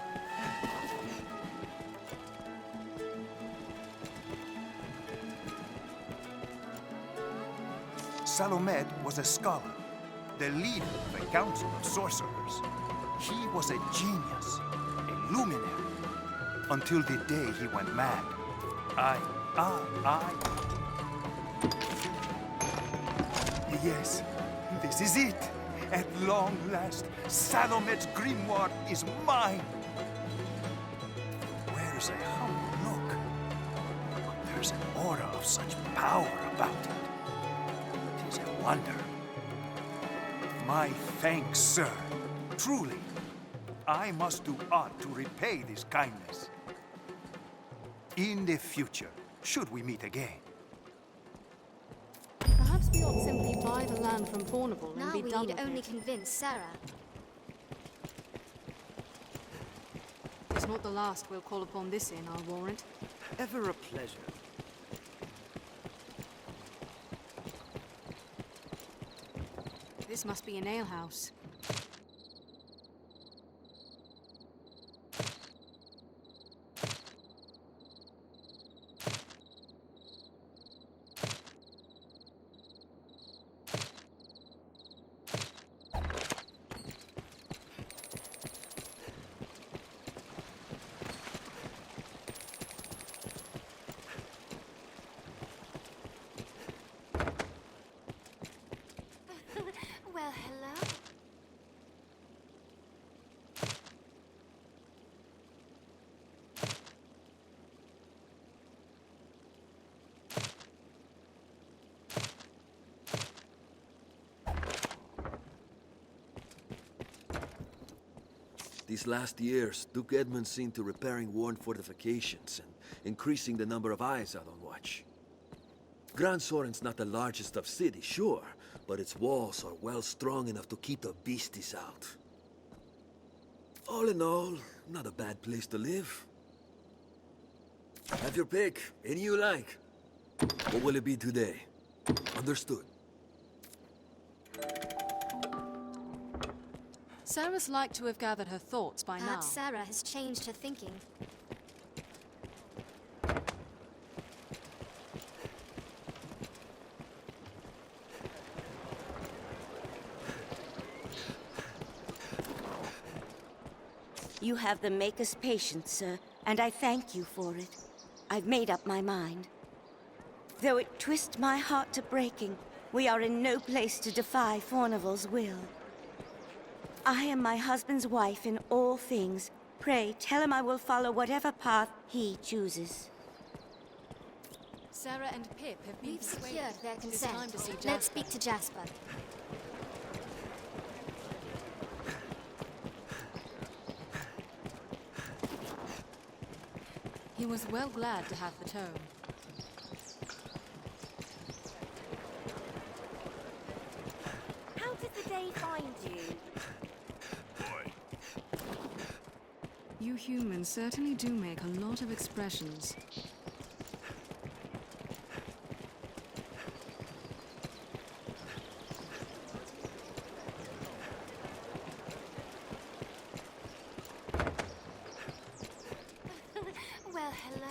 Salomed was a scholar, the leader of a council of sorcerers. He was a genius, a luminary, until the day he went mad. Yes, this is it. At long last, Salomed's grimoire is mine. Wears a humble look, but there's an aura of such power about it. It is a wonder. My thanks, sir. Truly, I must do aught to repay this kindness. In the future, should we meet again. Perhaps we ought simply buy the land from Pawnable and Now be we done need with only it. convince Sarah. It's not the last we'll call upon this inn, I'll warrant. Ever a pleasure. This must be an alehouse. Well, hello. These last years, Duke Edmund's seen to repairing worn fortifications and increasing the number of eyes out on watch. Gran Soren's not the largest of cities, sure, but its walls are well strong enough to keep the beasties out. All in all, not a bad place to live. Have your pick, any you like. What will it be today? Understood. Sarah's like to have gathered her thoughts by Perhaps now. Sarah has changed her thinking. You have the Maker's patience, sir, and I thank you for it. I've made up my mind. Though it twist my heart to breaking, we are in no place to defy Fornival's will. I am my husband's wife in all things. Pray, tell him I will follow whatever path he chooses. Sarah and Pip have been We've persuaded. secured their It's time consent. to see Let's Jasper. speak to Jasper. He was well glad to have the tome. How did the day find you? You humans certainly do make a lot of expressions. Well, hello.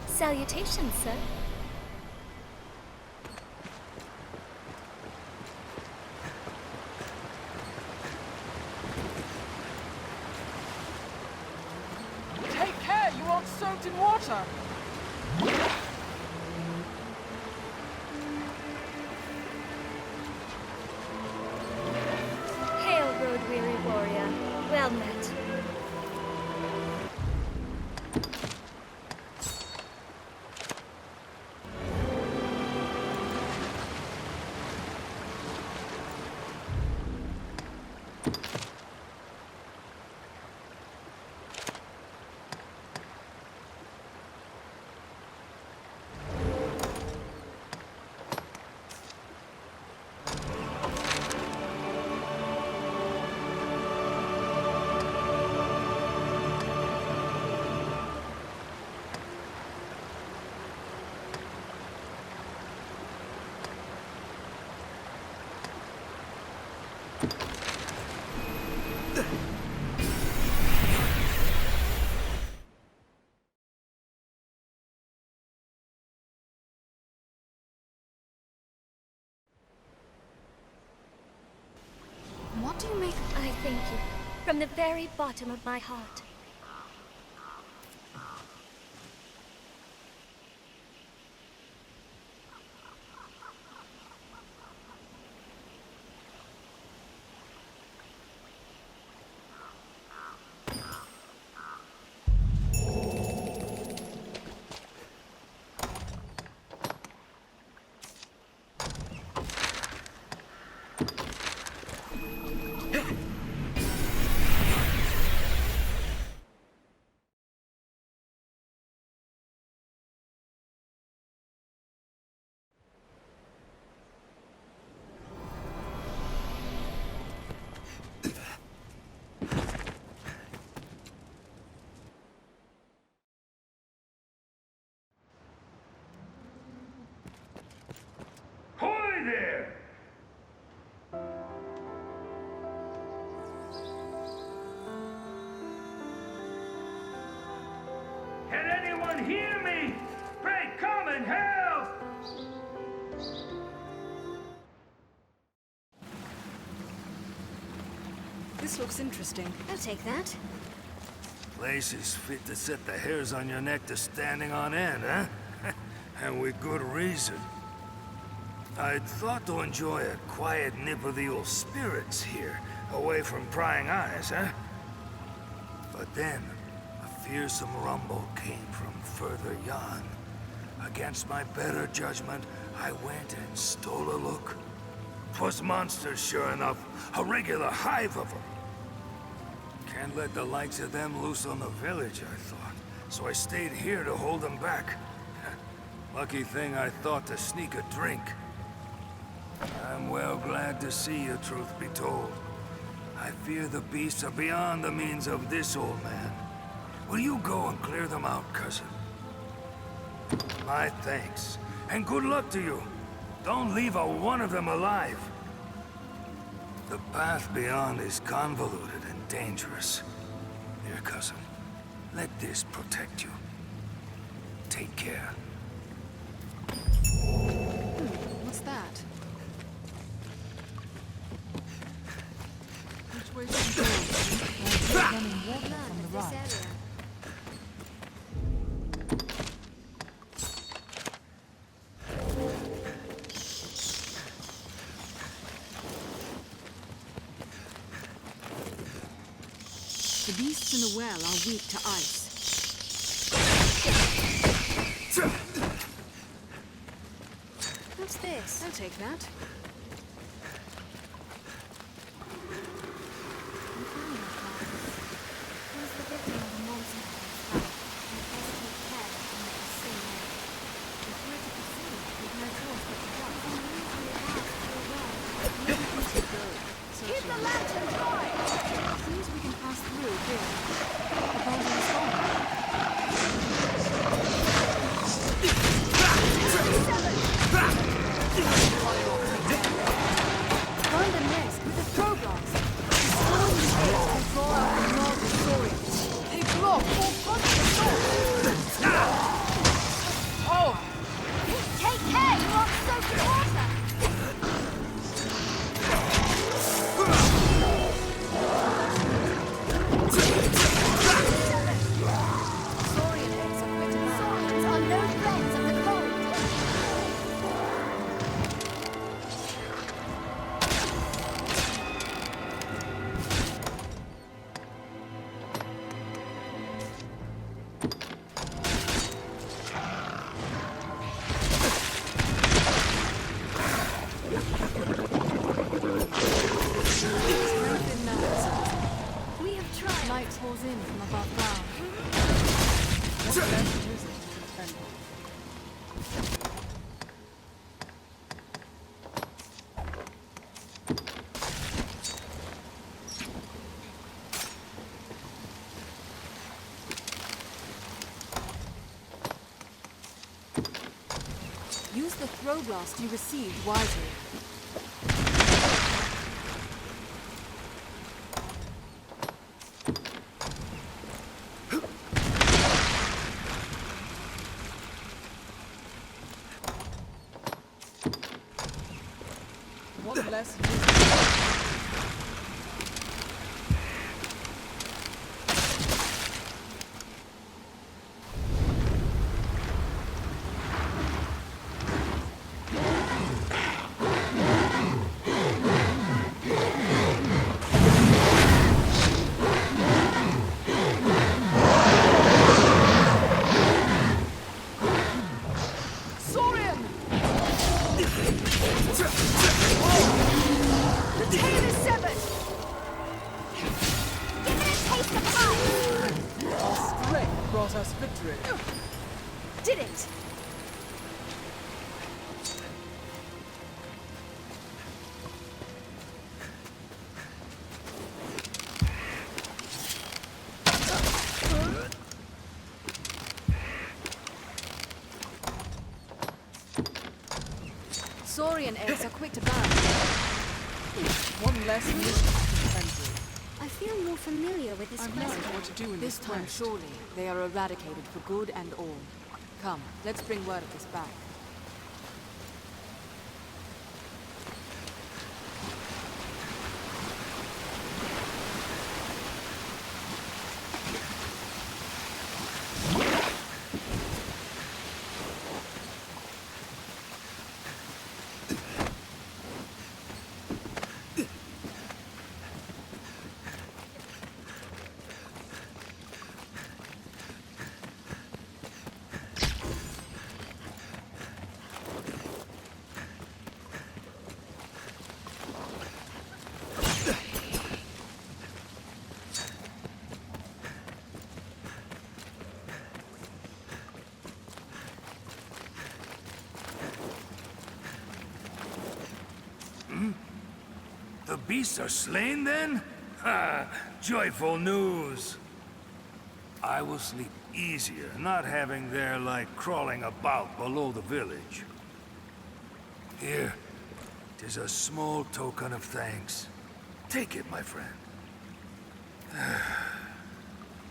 Salutations, sir. Take care, you aren't soaked in water! Hail, road-weary warrior. Well met. What do you make? I thank you. From the very bottom of my heart. Hoy there! Can anyone hear me? Pray come and help! This looks interesting. I'll take that. Place is fit to set the hairs on your neck to standing on end, huh? And with good reason. I'd thought to enjoy a quiet nip of the old spirits here, away from prying eyes, huh? But then, a fearsome rumble came from further yon. Against my better judgment, I went and stole a look. 'Twas monsters, sure enough, a regular hive of them. Can't let the likes of them loose on the village, I thought. So I stayed here to hold them back. Lucky thing I thought to sneak a drink. I'm well glad to see you, truth be told. I fear the beasts are beyond the means of this old man. Will you go and clear them out, cousin? My thanks, and good luck to you. Don't leave a one of them alive. The path beyond is convoluted and dangerous. Here, cousin, let this protect you. Take care. What's that? Which way should we go? Running water from the right. The beasts in the well are weak to ice. What's this? I'll take that. Keep the lantern going! Seems we can pass through here. The boulder is gone. Find the nest with the throw blast. Storm the gates will draw out the Northern Saurians. They block all fronts of the sword. Oh! Take care, you aren't soaked in water! Saurian eggs are critical. Saurians are no friends of the cold. We have tried. Light pours in from above ground. What's left to use it to defend it? Use the throw blast you received wisely. What lesson is Saurian! The tail is severed! Give it a taste of ice! Our strength brought us victory. Did it? Saurian eggs are quick to burn. One less mission to defend with. I feel more familiar with this I've learned what to do in This this time, quest. surely, they are eradicated for good and all. Come, let's bring word of this back. The beasts are slain then? Ha! Joyful news! I will sleep easier, not having their light crawling about below the village. Here, 'tis a small token of thanks. Take it, my friend.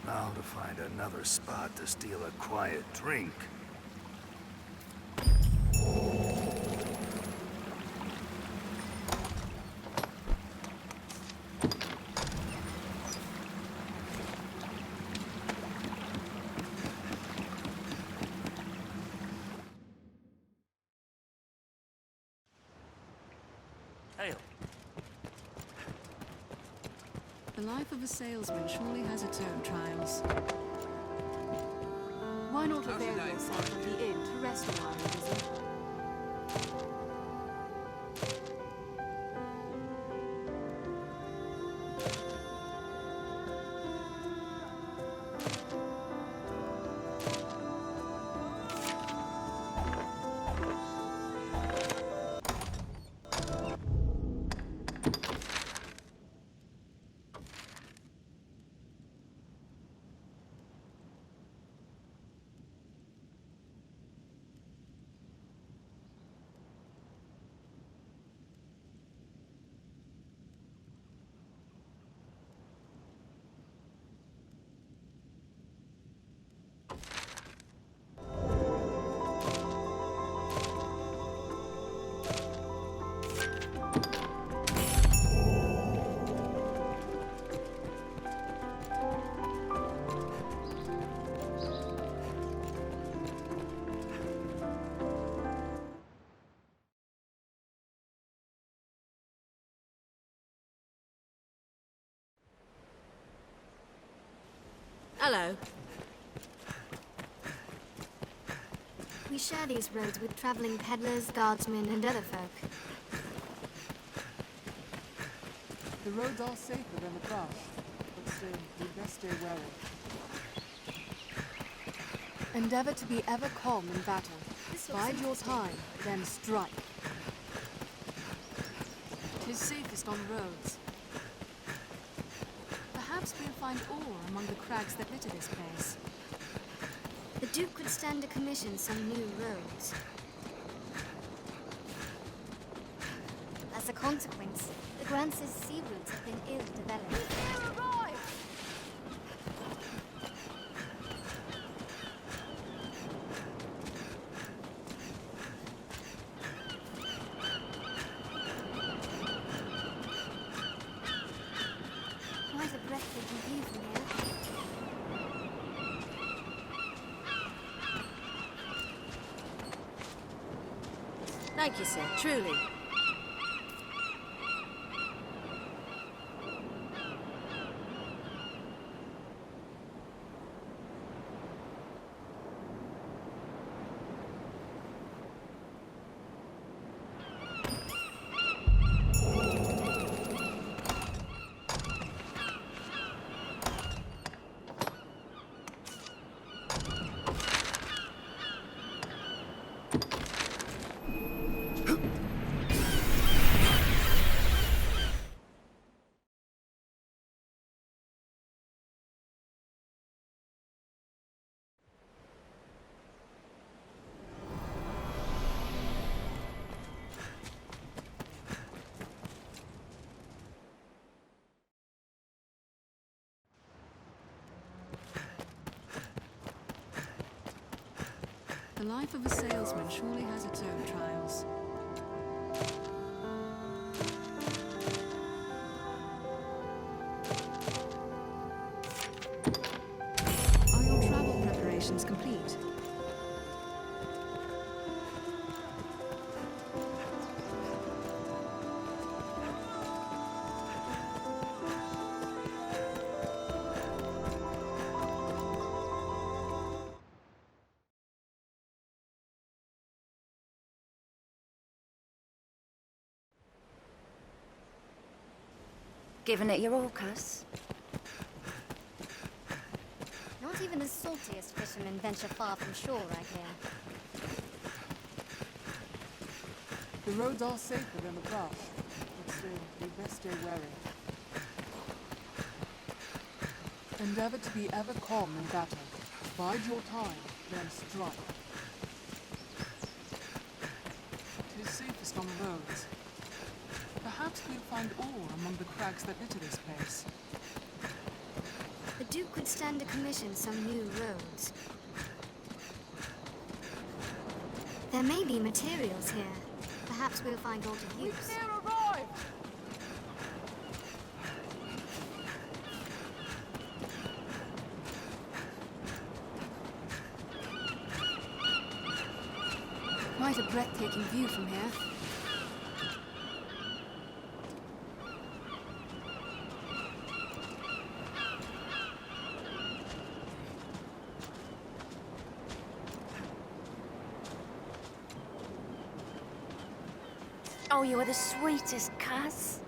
Now to find another spot to steal a quiet drink. The life of a salesman surely has its own trials. Why not avail yourself of the inn to rest a while, Arisen? Hello. We share these roads with traveling peddlers, guardsmen, and other folk. The roads are safer than the brush, but still, you'd best stay wary. Endeavor to be ever calm in battle. Bide your time, then strike. 'Tis safest on roads. Perhaps we'll find ore among the crags that litter this place. The Duke could stand to commission some new roads. As a consequence, the Grant's sea routes have been ill-developed. Quite a breathtaking view from here. Thank you, sir. Truly. The life of a salesman surely has its own trials. Are your travel preparations complete? Giving it your all, cuss? Not even the saltiest fishermen venture far from shore, I hear. The roads are safer than the brush, but still, you'd best stay wary. Endeavor to be ever calm in battle. Bide your time, then strike. It is safest on the roads. Perhaps we'll find ore among the crags that litter this place. The Duke could stand to commission some new roads. There may be materials here. Perhaps we'll find aught of use. We've near arrived! Quite a breathtaking view from here. Oh, you are the sweetest, Cuz.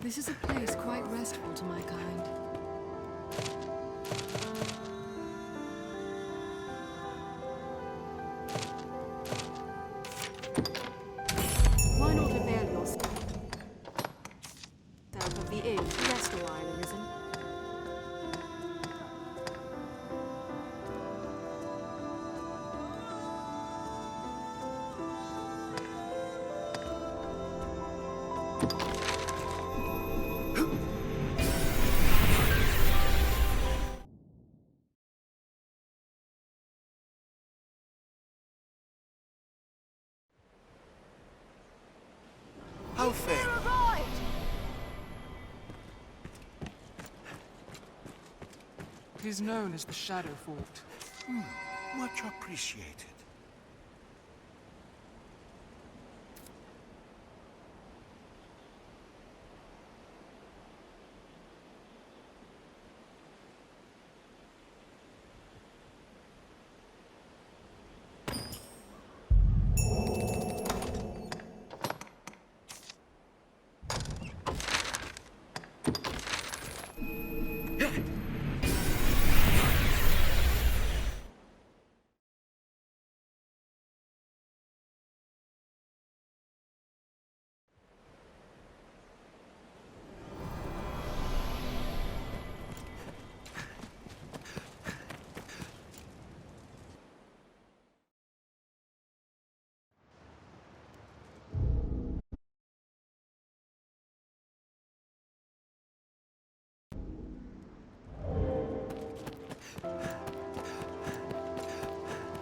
This is a place quite restful to my kind. Why not avail yourself of the inn to rest a while, Arisen? How fair? It is known as the Shadow Fort. Much appreciated.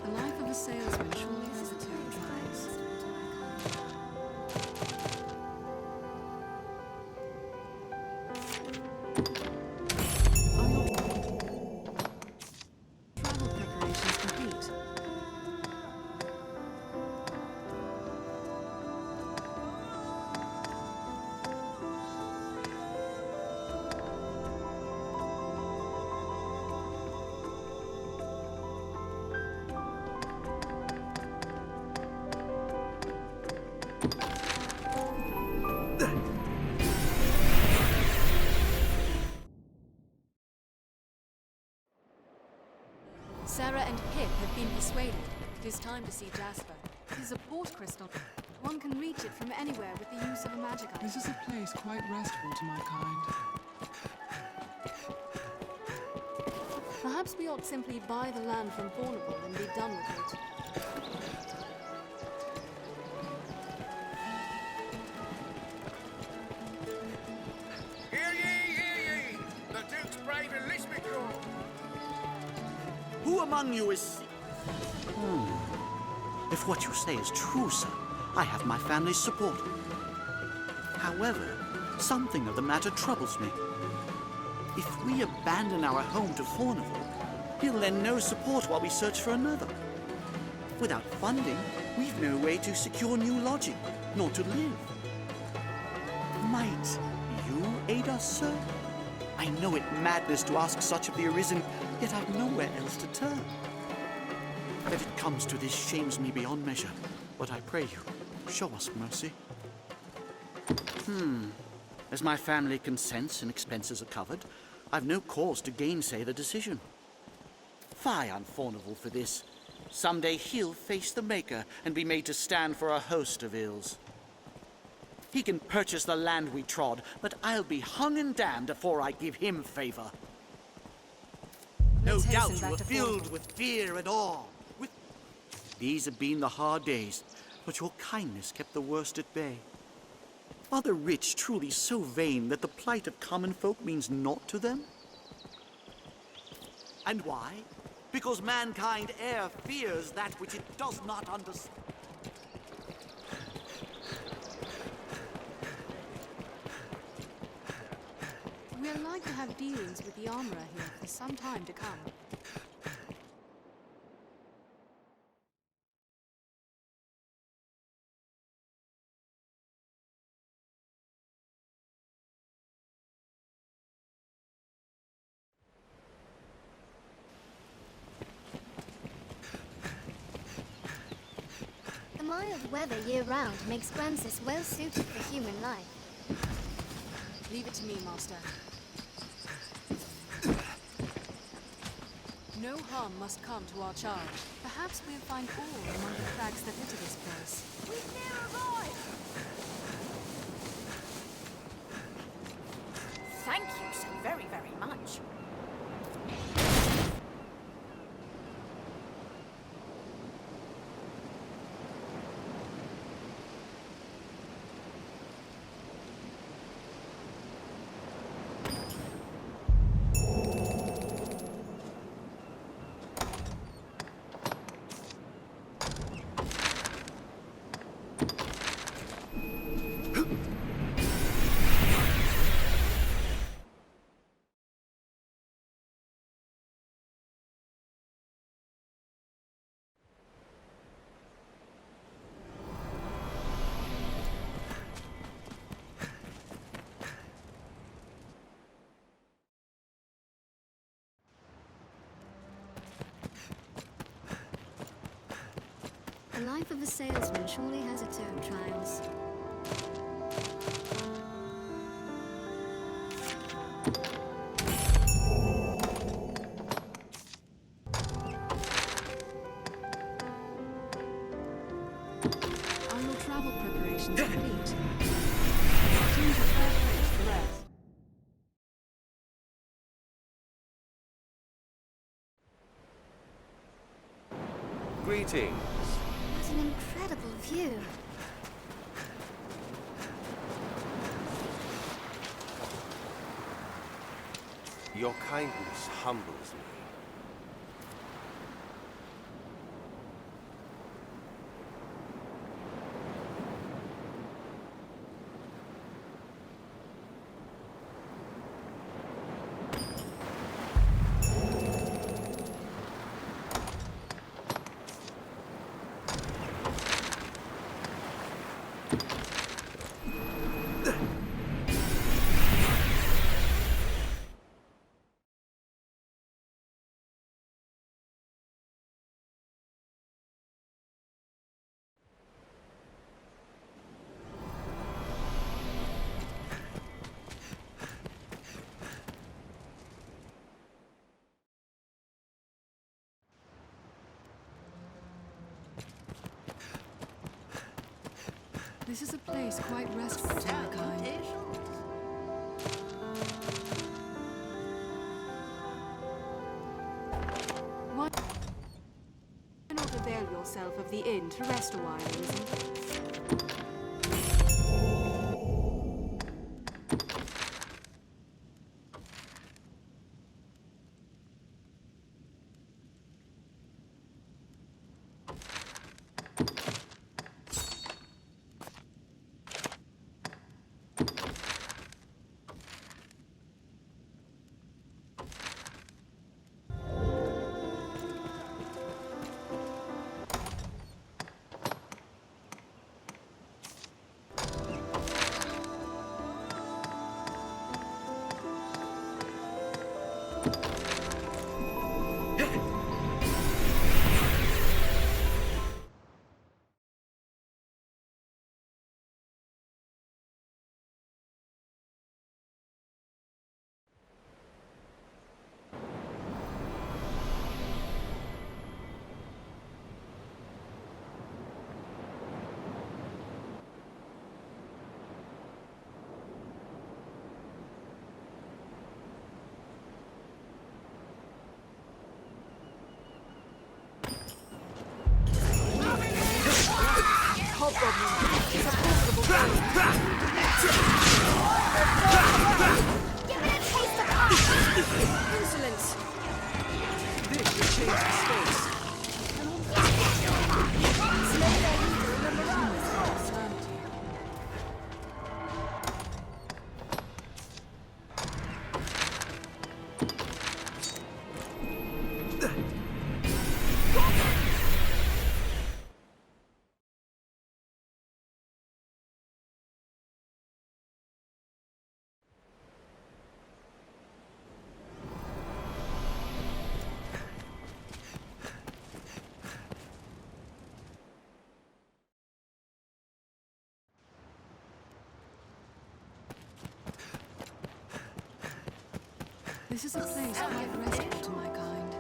The life of a salesman surely has its own trials. Are your travel preparations complete? Sarah and Pip have been persuaded. It is time to see Jasper. It is a port crystal. One can reach it from anywhere with the use of a magic item. This is a place quite restful to my kind. Perhaps we ought simply buy the land from Thornable and be done with it. Hear ye, hear ye! The Duke's brave enlistment corps! Who among you is... If what you say is true, sir, I have my family's support. However, something of the matter troubles me. If we abandon our home to Fornival, he'll lend no support while we search for another. Without funding, we've no way to secure new lodging, nor to live. Might you aid us, sir? I know it madness to ask such of the Arisen, yet I've nowhere else to turn. That it comes to this shames me beyond measure, but I pray you, show us mercy. As my family consents and expenses are covered, I've no cause to gainsay the decision. Fie on Fornival for this. Someday he'll face the Maker and be made to stand for a host of ills. He can purchase the land we trod, but I'll be hung and damned before I give him favor. No doubt you were filled with fear and awe. These have been the hard days, but your kindness kept the worst at bay. Are the rich truly so vain that the plight of common folk means naught to them? And why? Because mankind e'er fears that which it does not understand. We're like to have dealings with the armorer here for some time to come. The mild weather year-round makes Francis well suited for human life. Leave it to me, Master. No harm must come to our charge. Perhaps we'll find ore among the crags that litter this place. We've near arrived! Thank you so very, very much. The life of a salesman surely has its own trials. Are your travel preparations complete? Change your fair place for rest. Greetings. What an incredible view. Your kindness humbles me. This is a place quite restful to our kind. Why not avail yourself of the inn to rest a while, Arisen? hobgoblin is a formidable foe. Give it a taste of us! Insolence! This will change the space. Slay their leader in the mirage. This is a place quite restful to my kind.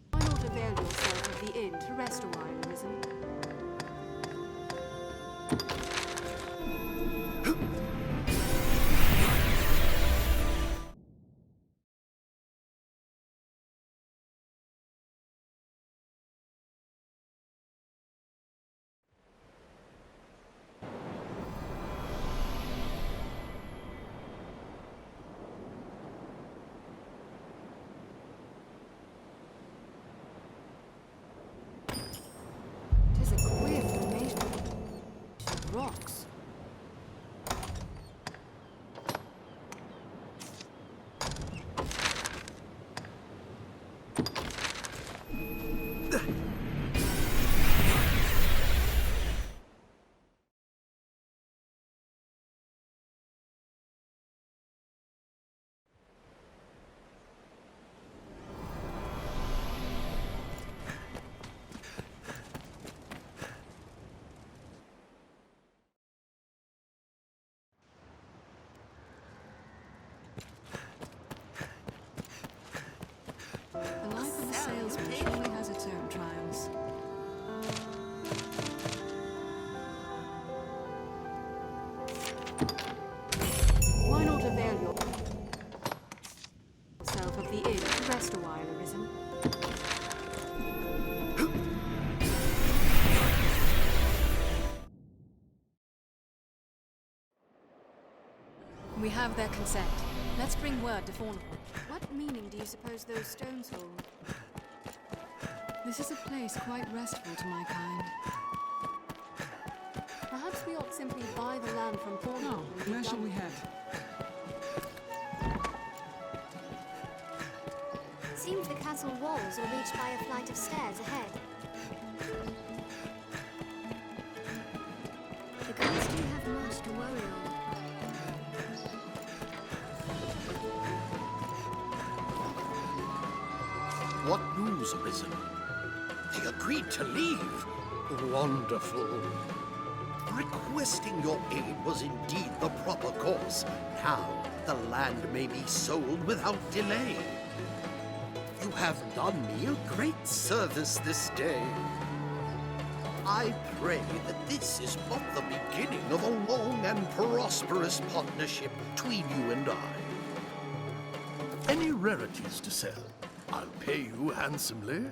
Why not avail yourself of the inn to rest a while, Arisen? Tis a queer formation. Rocks. The life of a salesman surely has its own trials. Why not avail yourself of the inn to rest a while, Arisen? We have their consent. Let's bring word to Fauna. What meaning do you suppose those stones hold? This is a place quite restful to my kind. Perhaps we ought simply buy the land from Fauna. Now, where shall we head? Seems the castle walls are reached by a flight of stairs ahead. The guards do have much to worry on. What news, Arisen? They agreed to leave. Wonderful. Requesting your aid was indeed the proper course. Now, the land may be sold without delay. You have done me a great service this day. I pray that this is but the beginning of a long and prosperous partnership between you and I. Any rarities to sell? I'll pay you handsomely.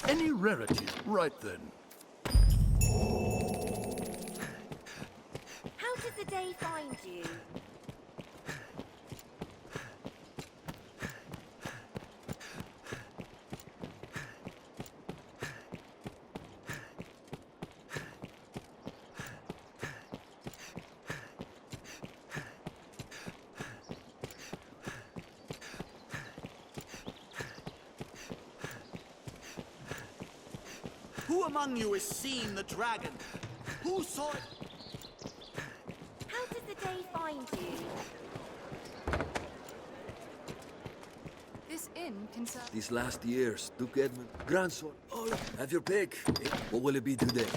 Any rarities? Right then. How did the day find you? Who among you has seen the dragon? Who saw it? How did the day find you? This inn can serve... These last years, Duke Edmund, Gran Soren, oh, look, have your pick. What will it be today?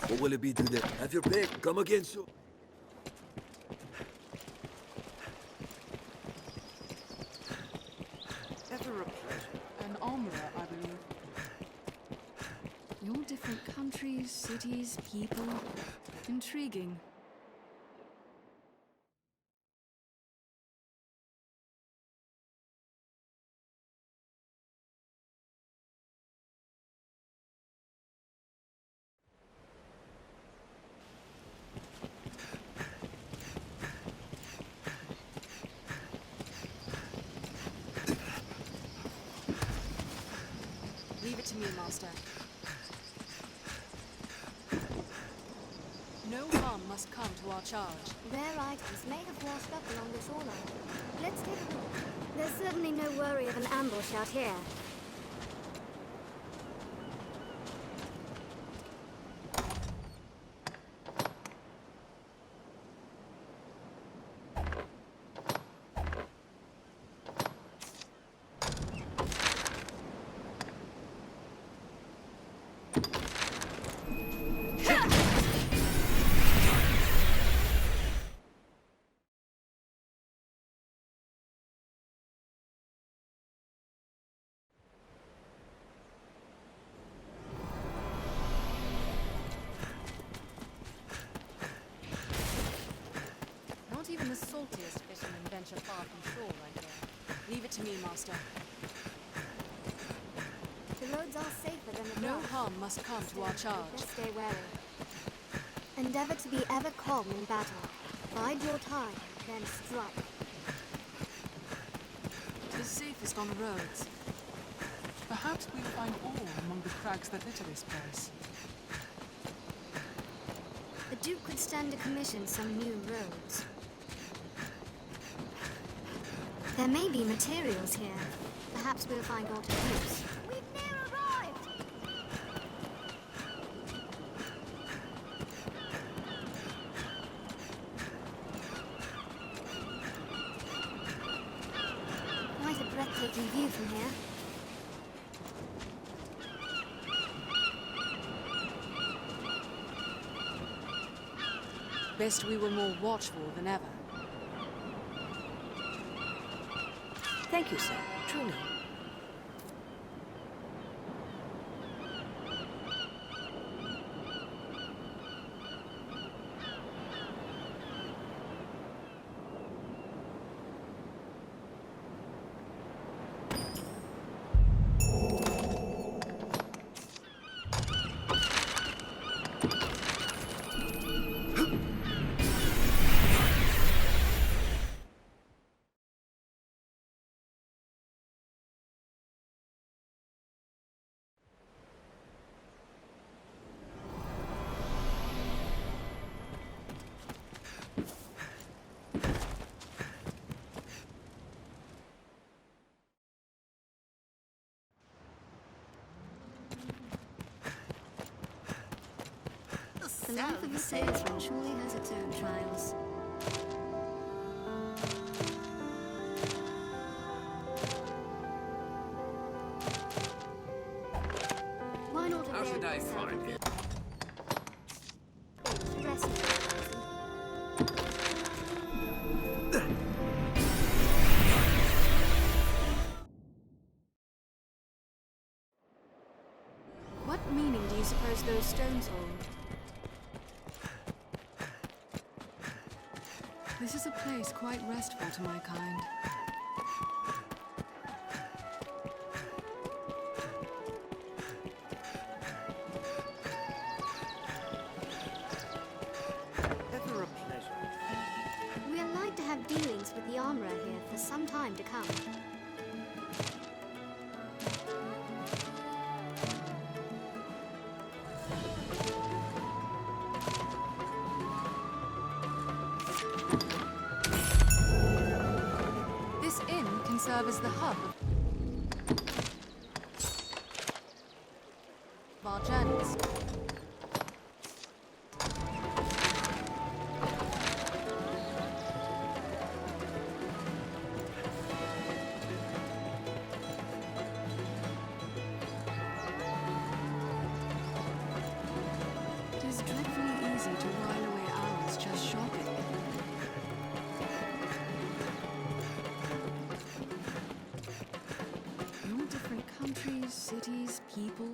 What will it be today? Have your pick. Come again soon. Ever a pleasure. An armorer, I believe. Your different countries, cities, people. Intriguing. Leave it to me, Master. No harm must come to our charge. Rare items may have washed up along the shoreline. Let's take a look. There's certainly no worry of an ambush out here. Not even the saltiest fishermen venture far from shore, I hear. Leave it to me, Master. The roads are safer than the No grass. harm must come to our charge. Just stay wary. Endeavor to be ever calm in battle. Bide your time, then strike. It is safest on the roads. Perhaps we'll find ore among the crags that litter this place. The Duke could stand to commission some new roads. There may be materials here. Perhaps we'll find ore to use. We've near arrived! Quite a breathtaking view from here. Best we were more watchful than ever. Thank you, sir. Truly. The life of a salesman surely has its own trials. Why not How should I find you? What meaning do you suppose those stones hold? This is a place quite restful to my kind. Ever a pleasure. We are like to have dealings with the armorer here for some time to come. This inn can serve as the hub of our journeys. It is dreadfully easy to while away hours just shopping. In all different countries, cities, people.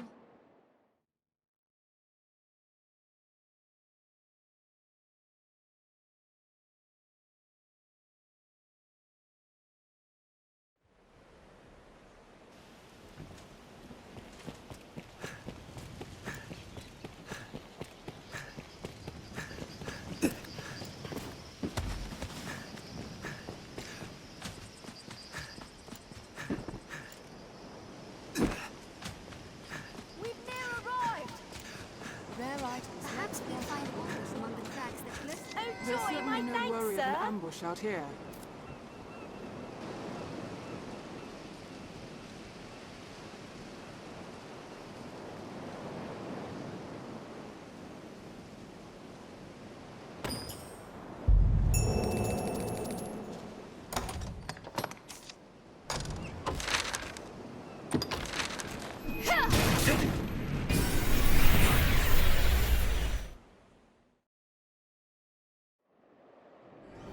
We've near arrived! Rare items. Perhaps we'll find orders among the crags that glisten. Oh, There's joy, my certainly no thanks, worry of sir! an ambush out here.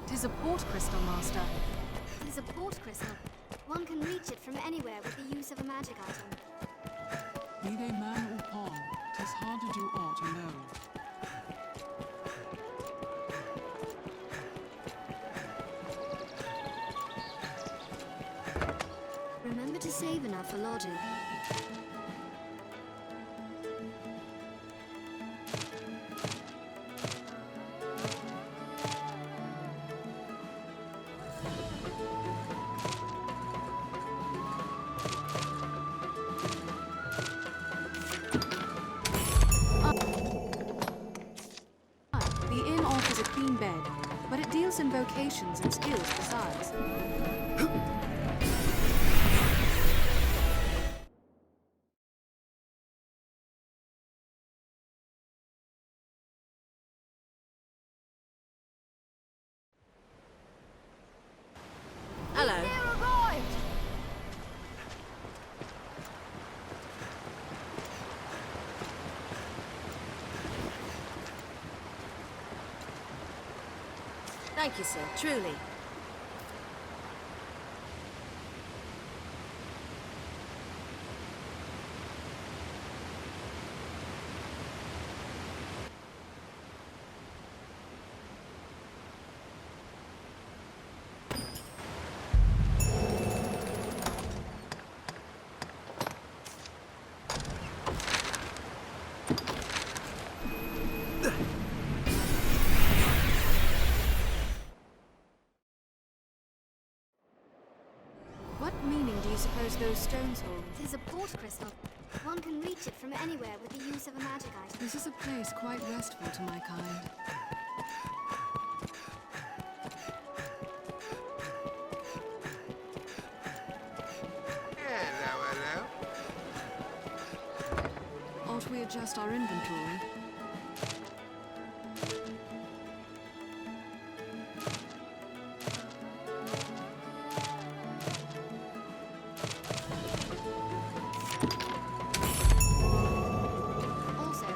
Tis a port crystal, Master. It is a port crystal. One can reach it from anywhere with the use of a magic item. Be they man or pawn, 'tis hard to do aught alone. Remember to save enough for lodging. The inn offers a clean bed, but it deals in vocations and skills besides. Hello. Near arrived! Thank you, sir. Truly. What meaning do you suppose those stones hold? It is a port crystal. One can reach it from anywhere with the use of a magic item. This is a place quite restful to my kind. Hello, hello. Ought we adjust our inventory? Also,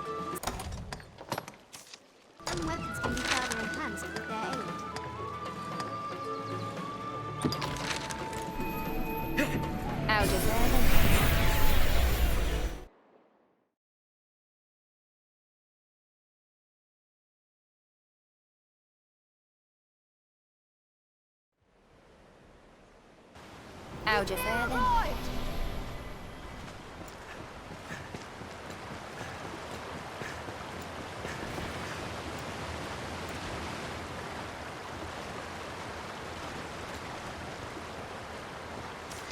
some weapons can be further enhanced with their aid. Out of there, then. How'd you fare then?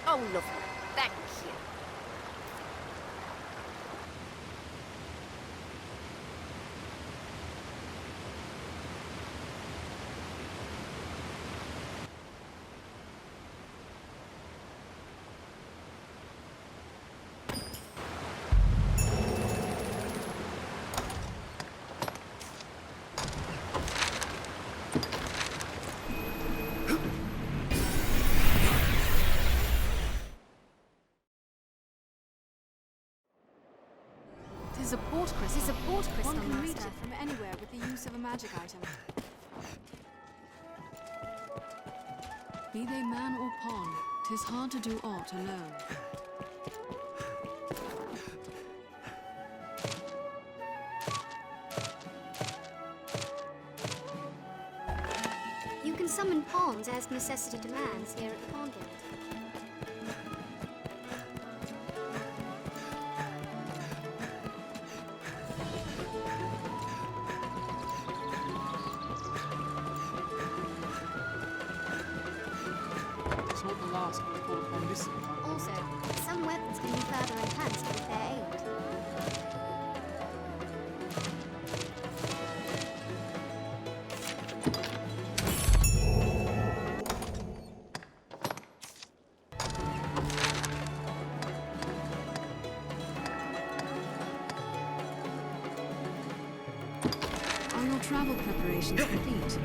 Oh, lovely. Thank you. Tis a port crystal. One can reach it from anywhere with the use of a magic item. Be they man or pawn, 'tis hard to do aught alone. You can summon pawns as necessity demands here at the Pawn Guild. It's not the last we'll call upon this one. Also, some weapons can be further enhanced with their aid. Are your travel preparations complete?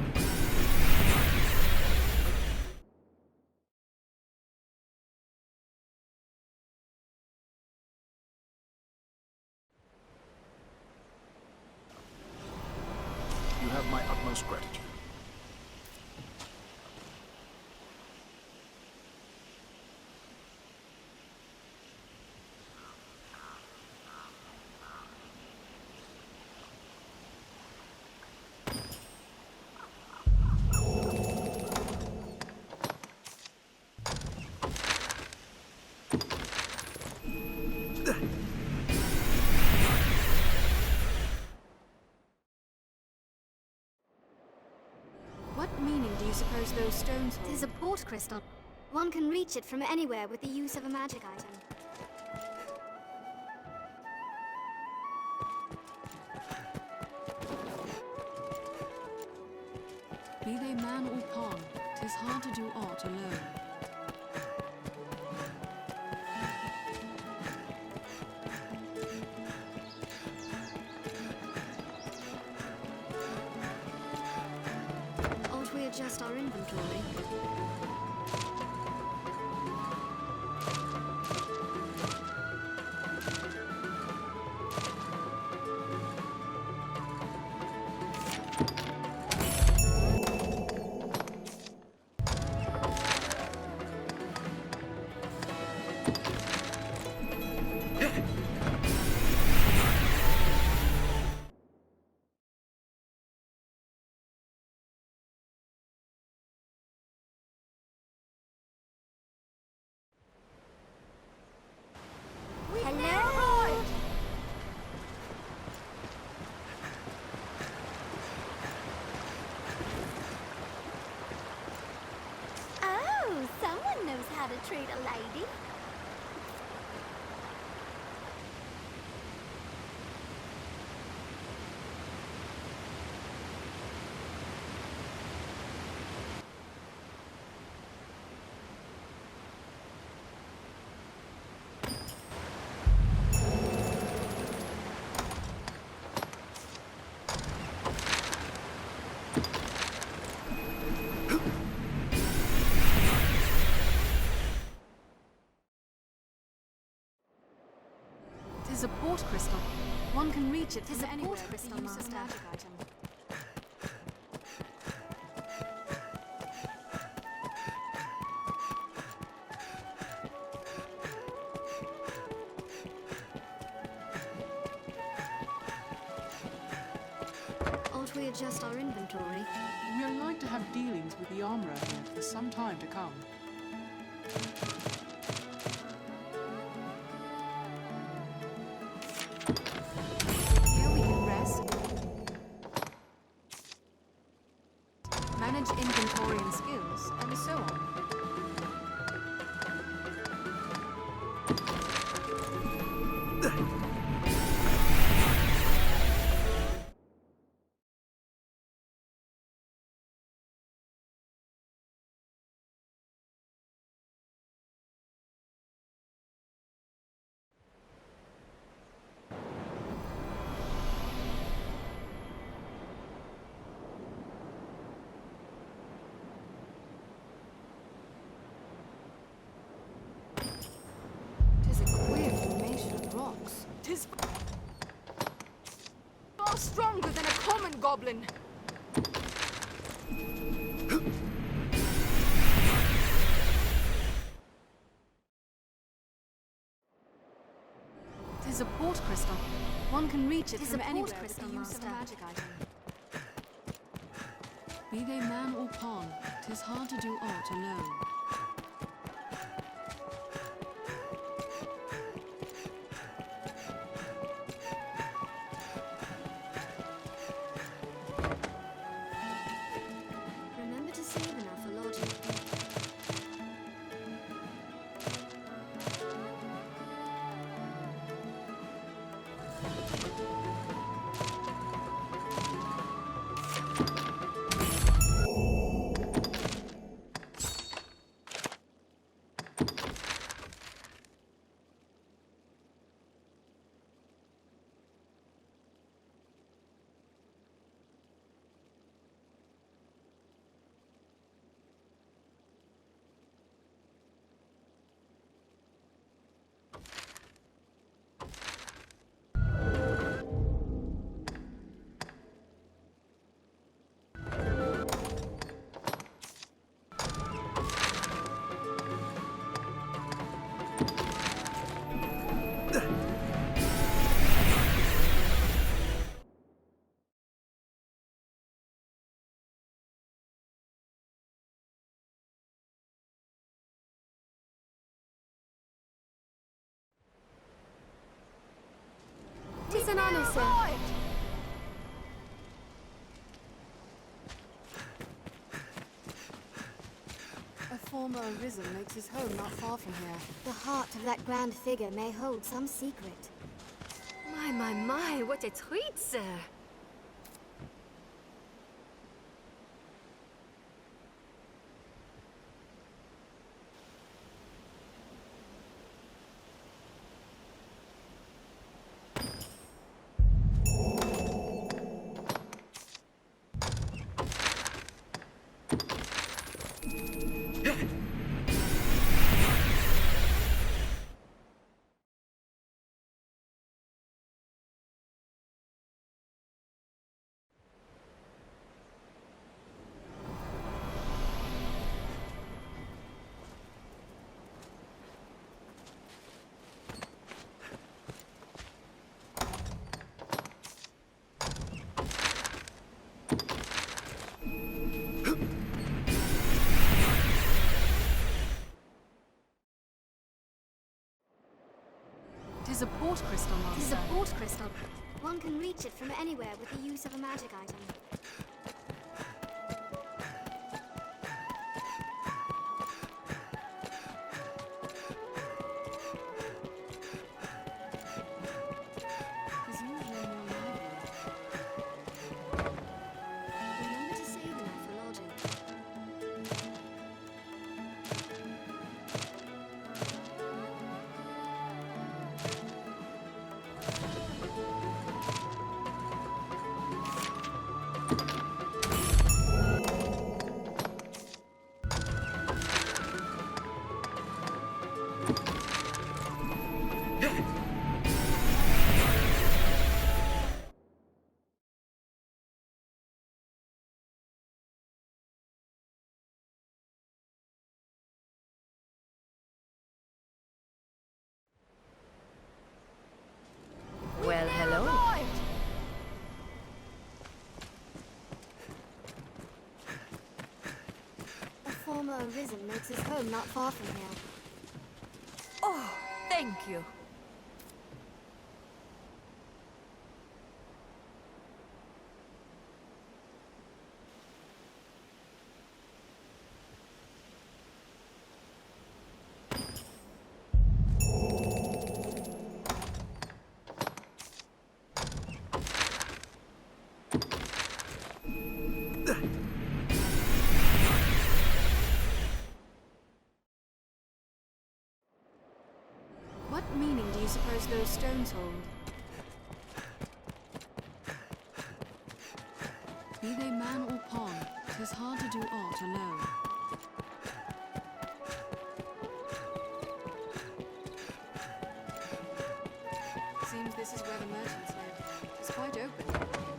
You have my utmost gratitude. What meaning do you suppose those stones hold? Tis a port crystal. One can reach it from anywhere with the use of a magic item. Be they man or pawn, 'tis hard to do aught alone. Ought we adjust our inventory? Hello? Oh, someone knows how to treat a lady. Tis a port crystal. One can reach it Tis from a anywhere port with the crystal, use of a Master. magic item. Ought we adjust our inventory? We are like to have dealings with the armorer here for some time to come. far stronger than a common goblin. Tis a port crystal. One can reach it from anywhere with crystal, the use of a Master. magic item. Be they man or pawn, 'tis hard to do aught alone. Remember to save enough for lodging. Tis an honor, sir. A former Arisen makes his home not far from here. The heart of that grand figure may hold some secret. My, what a treat, sir. Tis a port crystal, Master. Tis a port crystal. One can reach it from anywhere with the use of a magic item. Tis usually more lively. Remember to save enough for lodging. Well, hello. A former Arisen makes his home not far from here. Oh, thank you. What meaning do you suppose those stones hold? Be they man or pawn, 'tis hard to do aught alone. Seems this is where the merchants live. It's quite open.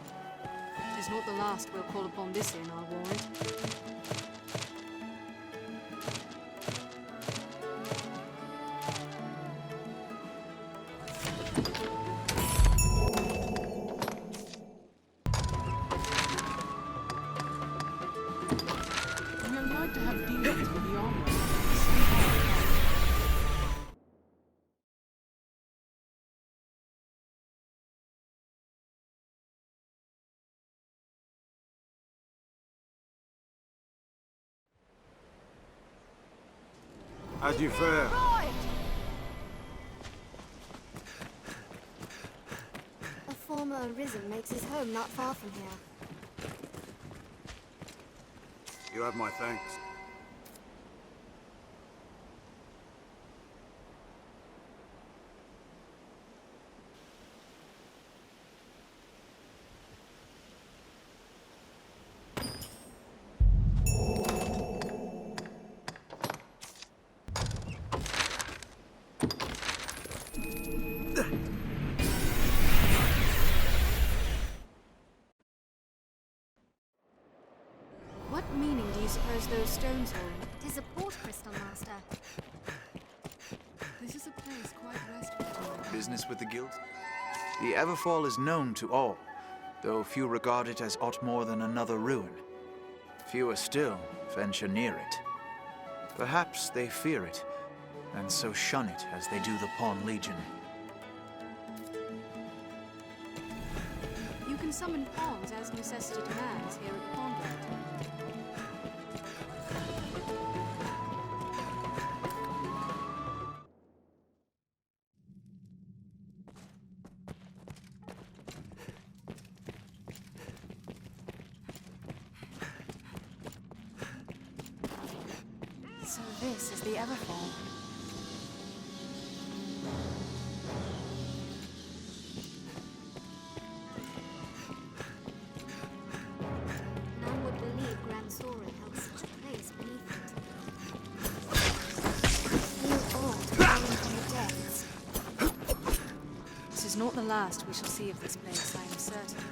is not the last we'll call upon this inn, I'll warrant. We'll like to have dealings with the armor. How'd you fare? A former Arisen makes his home not far from here. You have my thanks. What meaning do you suppose those stones hold? Tis a port crystal, Master. This is a place quite restful. Business with the guild? The Everfall is known to all, though few regard it as aught more than another ruin. Fewer still venture near it. Perhaps they fear it, and so shun it as they do the Pawn Legion. You can summon pawns as necessity demands here at the Pawn Guild. So this is the Everfall. None would believe Gran Soren held such a place beneath it. New ore falling from the depths. This is not the last we shall see of this place, I am certain.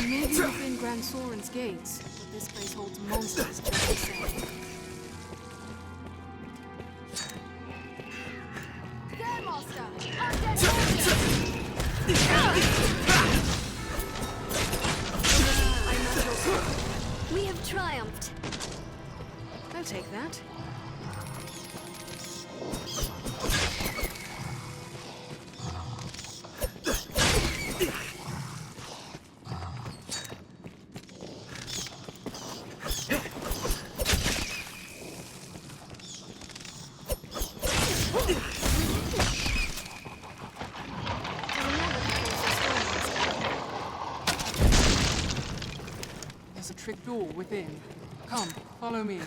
We may be within Gran Soren's gates, but this place holds monsters, as they say. There, Master! Undead monsters! I'm not your son. We have triumphed. I'll take that. There's a trick door within. Come, follow me.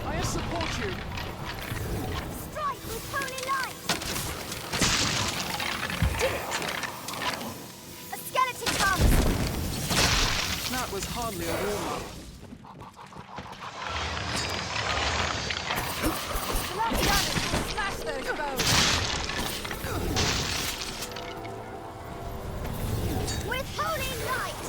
I support you. Strike with holy light! Did it! A skeleton comes! That was hardly a warm-up. Love damage! Smash those bones! With holy light!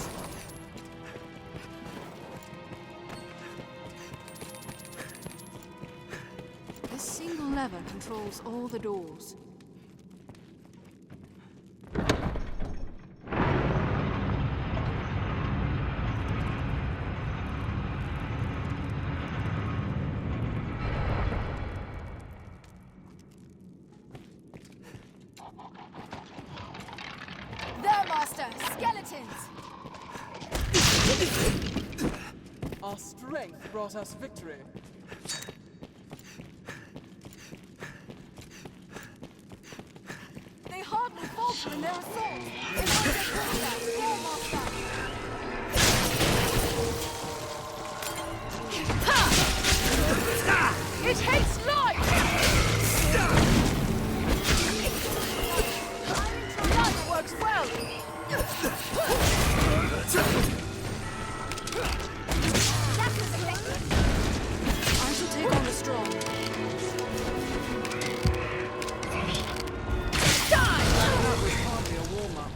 This single lever controls all the doors. Master! Skeletons! Our strength brought us victory. They hardly falter in their assault! War Master! Ha! It hates light! Light works well! I shall take on the strong. That was hardly a warm-up.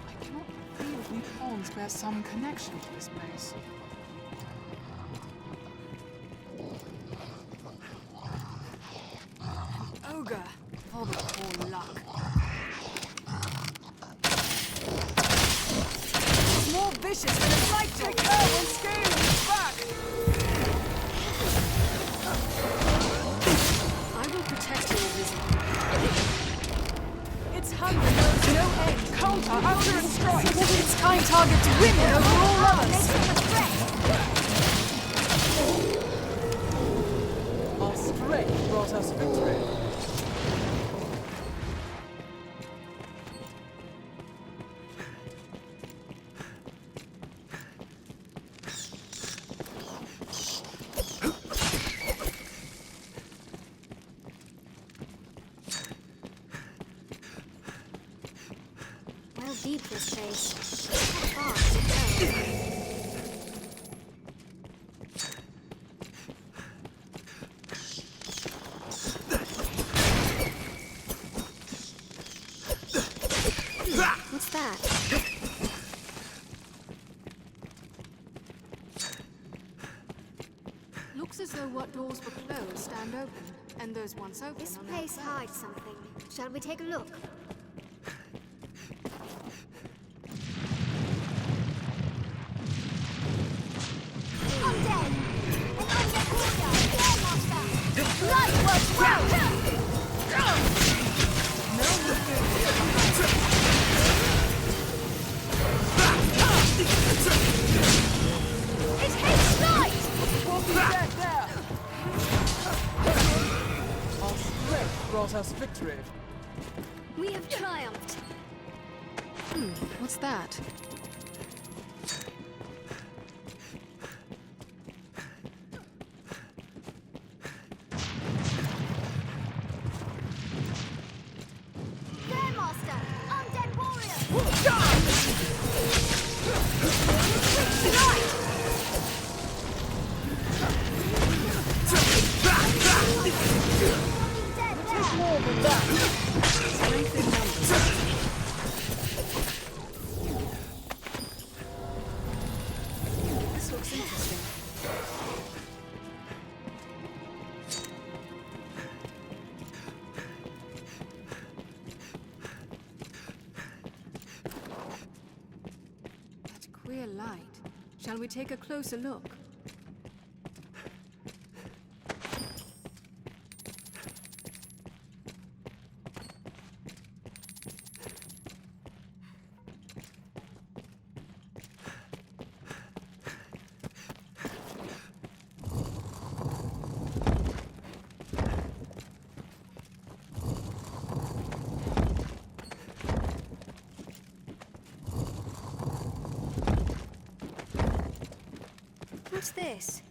I cannot feel if new pawns bear some connection to this place. Ogre, for the poor luck. More vicious than a light take her when scaling his back. I will protect you, Arisen. Its hunger knows no end. Counter, outer, and strike! Its kind targets women over all others. Our strength brought us victory. Well deep this place. How far to go? What's that? Looks as though what doors were closed stand open, and those once open This are now place closed. hides something. Shall we take a look? Undead! An undead warrior! War Master! Light works well! It hates light! Won't be dead there! Our strength brought us victory. We have triumphed. What's that? Gran Master! Undead warrior! Light! Dead there! More than that! Strength in numbers. This looks interesting. That queer light. Shall we take a closer look? What's this?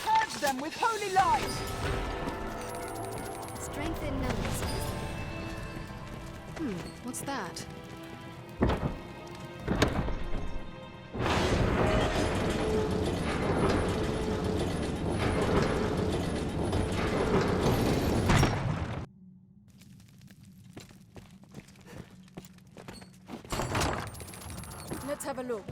Purge them with holy light! Strength in numbers. What's that? Let's have a look.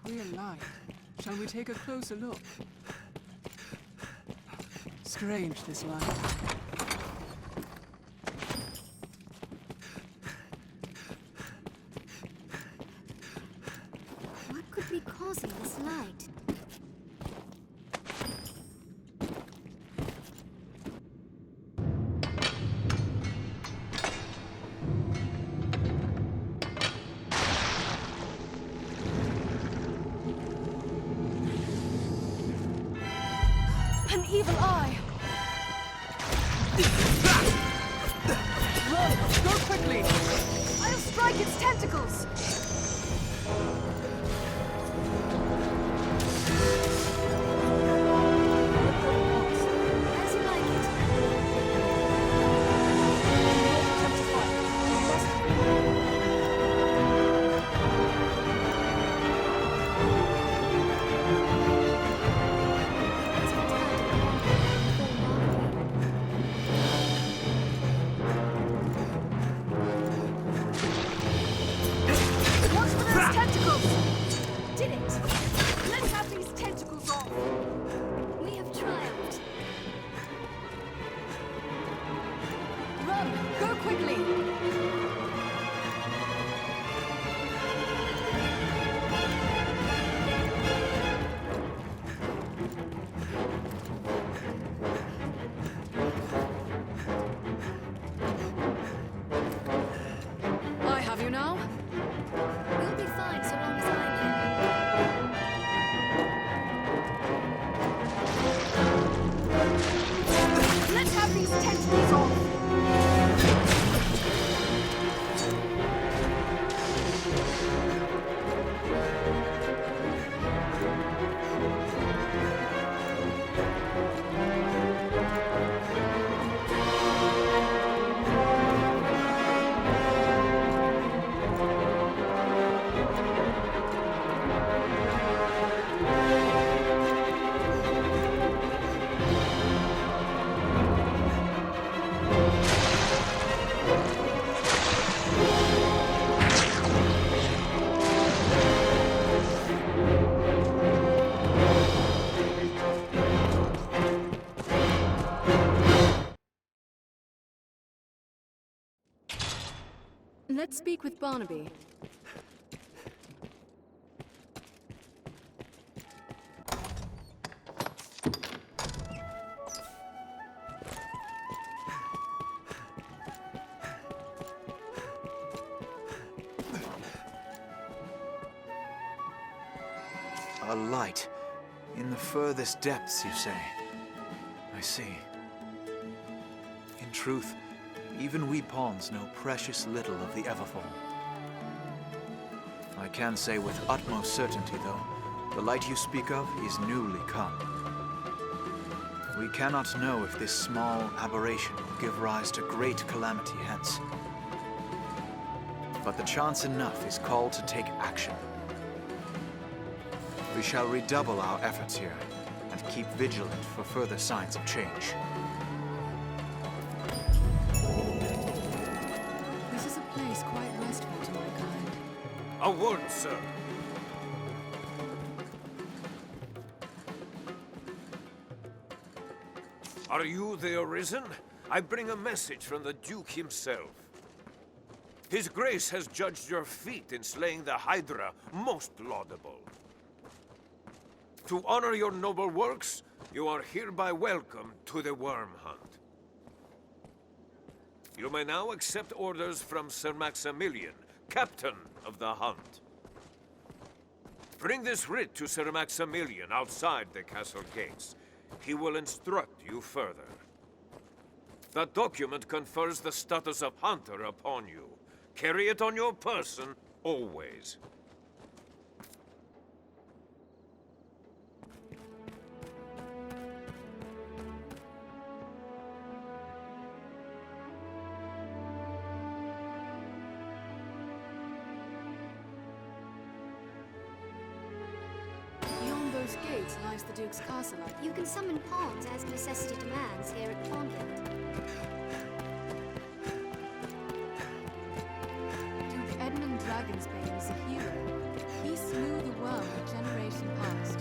queer light. Shall we take a closer look? Strange, this light. What could be causing this light? An evil eye! Run! Go quickly! I'll strike its tentacles! As you like it. Watch for those tentacles! Did it! Let's have these tentacles off! We have triumphed. Run! Go quickly! I have you now. We'll be fine so long as I'm here. Let's have these tentacles off! Let's speak with Barnaby. A light. In the furthest depths, you say? I see. In truth, even we pawns know precious little of the Everfall. I can say with utmost certainty, though, the light you speak of is newly come. We cannot know if this small aberration will give rise to great calamity hence. But the chance enough is called to take action. We shall redouble our efforts here, and keep vigilant for further signs of change. This is a place quite restful to my kind. A word, sir. Are you the Arisen? I bring a message from the Duke himself. His Grace has judged your feat in slaying the Hydra most laudable. To honor your noble works, you are hereby welcome to the Worm Hunt. You may now accept orders from Sir Maximilian, Captain of the Hunt. Bring this writ to Sir Maximilian outside the castle gates. He will instruct you further. That document confers the status of Hunter upon you. Carry it on your person, always. Beyond those gates lies the Duke's castle. You can summon pawns as necessity demands here at Pawn Duke Edmund Dragonsbane is a hero. He slew the worm a generation past.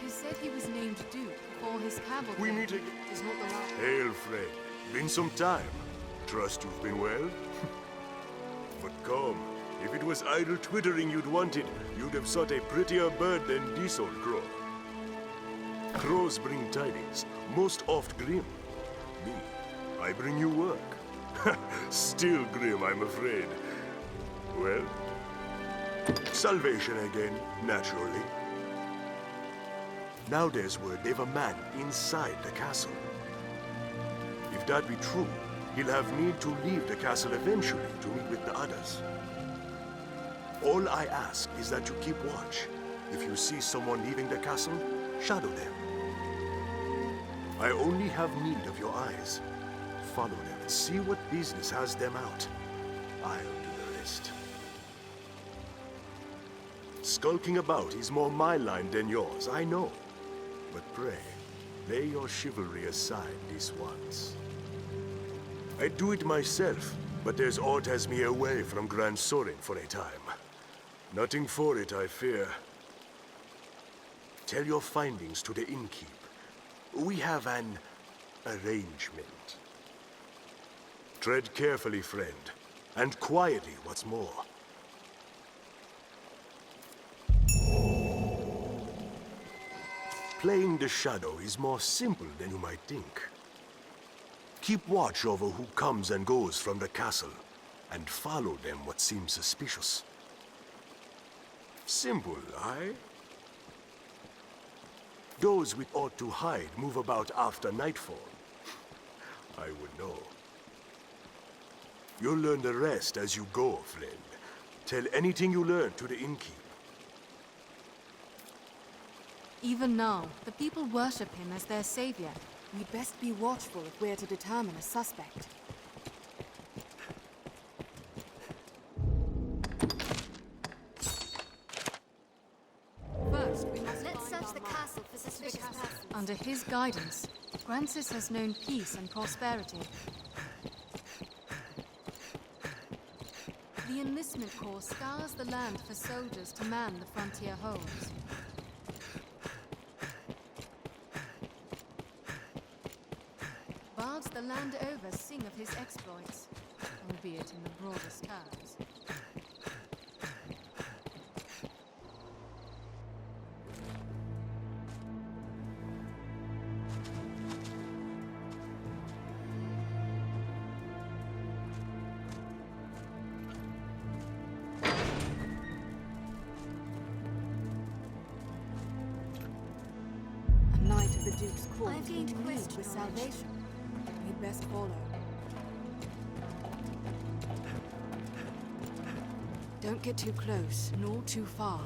Tis said he was named Duke before his cavalcade. We meet again. Is not the last. Hail, friend. Been some time. Trust you've been well? But come, if it was idle twittering you'd wanted, you'd have sought a prettier bird than this old crow. Crows bring tidings, most oft grim. Me, I bring you work. Still grim, I'm afraid. Well, salvation again, naturally. Now there's word they've a man inside the castle. If that be true, he'll have need to leave the castle eventually to meet with the others. All I ask is that you keep watch. If you see someone leaving the castle, shadow them. I only have need of your eyes. Follow them and see what business has them out. I'll do the rest. Skulking about is more my line than yours, I know. But pray, lay your chivalry aside this once. I'd do it myself, but there's aught has me away from Gran Soren for a time. Nothing for it, I fear. Tell your findings to the innkeep. We have an arrangement. Tread carefully, friend, and quietly, what's more. Playing the shadow is more simple than you might think. Keep watch over who comes and goes from the castle, and follow them what seems suspicious. Simple, aye? Those with aught to hide move about after nightfall. I would know. You'll learn the rest as you go, friend. Tell anything you learn to the innkeep. Even now, the people worship him as their savior. We'd best be watchful if we're to determine a suspect. First, we must Let's search the castle for suspicious persons. Under his guidance, Francis has known peace and prosperity. The enlistment corps scours the land for soldiers to man the frontier homes. Bards the land over sing of his exploits, albeit in the broadest terms. A knight of the Duke's court I've gained in league with knowledge. salvation. We'd best follow. Don't get too close, nor too far.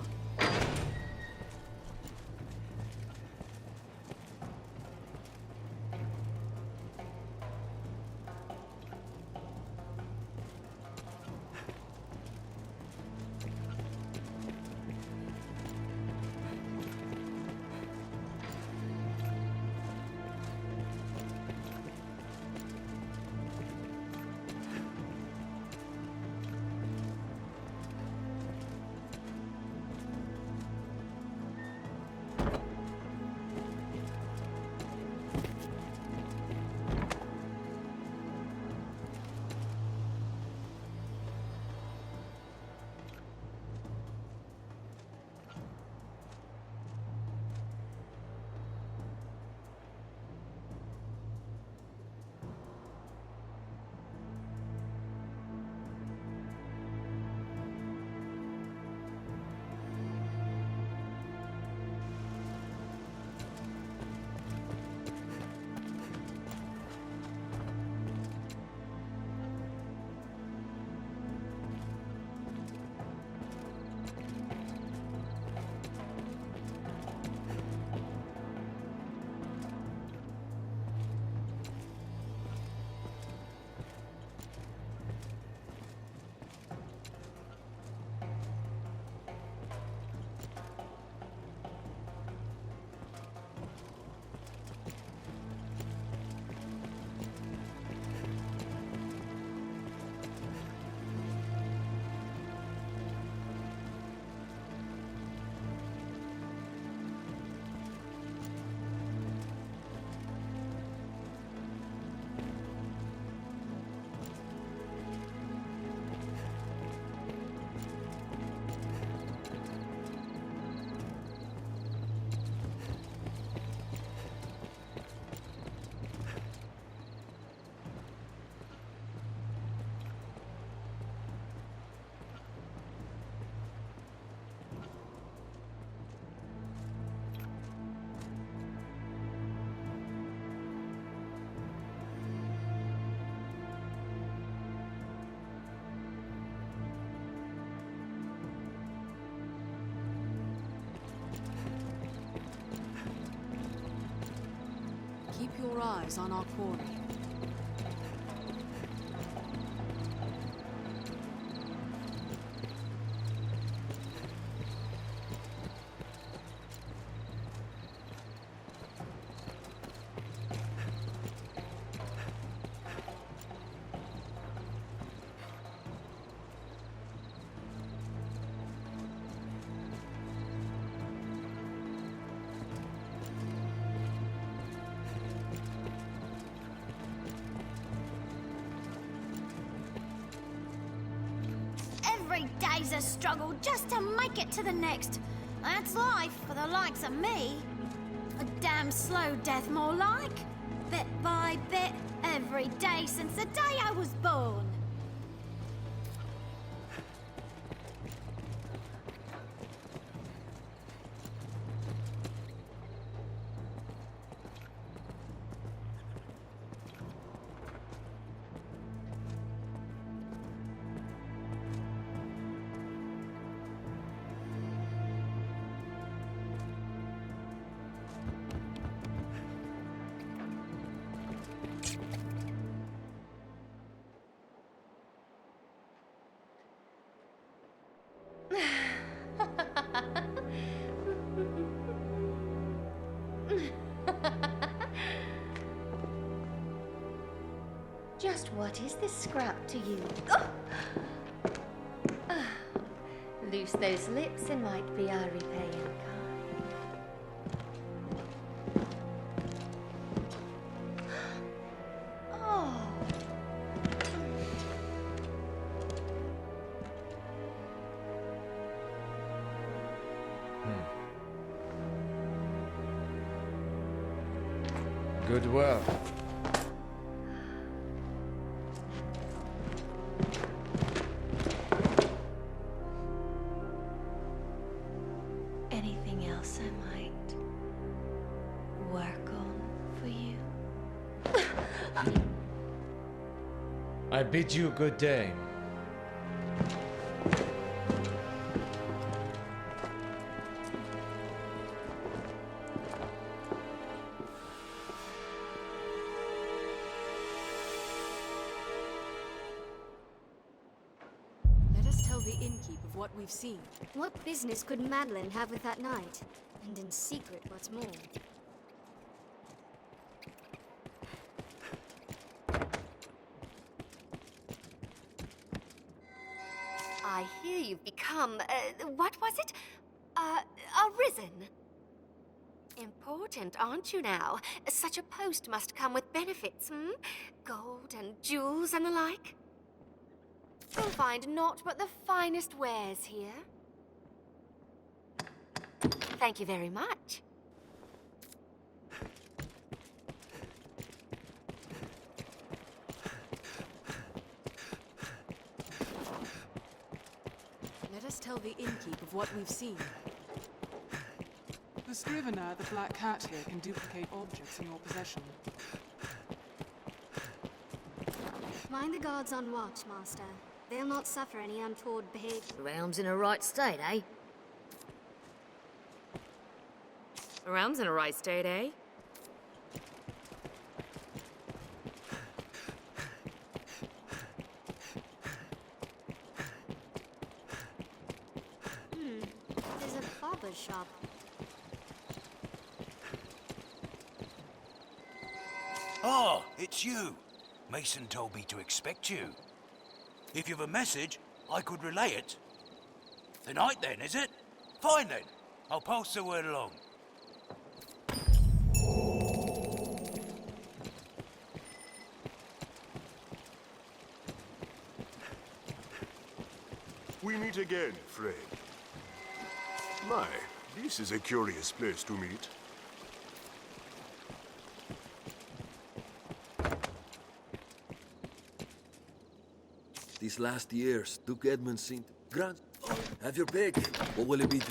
eyes on our quarry. Every day's a struggle just to make it to the next. That's life for the likes of me. A damn slow death, more like. Bit by bit, every day since the day I was born. Just what is this scrap to you? Loose those lips and might be our repay in kind. Oh. Good work. Anything else I might work on for you? I bid you good day. Let us tell the innkeep of what we've seen. What business could Madeline have with that knight? And in secret, what's more? I hear you've become, what was it? Arisen. Important, aren't you now? Such a post must come with benefits, hmm? Gold and jewels and the like. You'll find naught but the finest wares here. Thank you very much. Let us tell the innkeep of what we've seen. The Scrivener, the Black Cat here, can duplicate objects in your possession. Mind the guards on watch, Master. They'll not suffer any untoward behavior. The realm's in a right state, eh? The realm's in a right state, eh? There's a barber shop. Oh, it's you. Mason told me to expect you. If you've a message, I could relay it. Tonight then, is it? Fine then. I'll pass the word along. We meet again, friend. My, this is a curious place to meet. These last years, Duke Edmund seemed... Gran... Have your pick. What will it be to...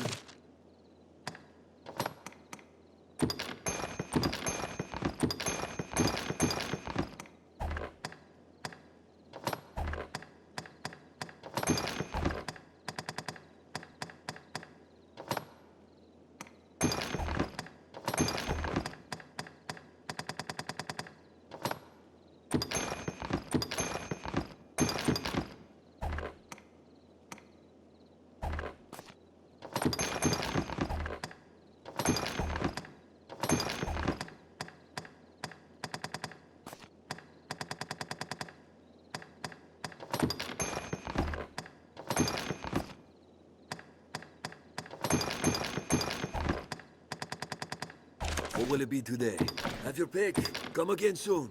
will it be today? Have your pick. Come again soon.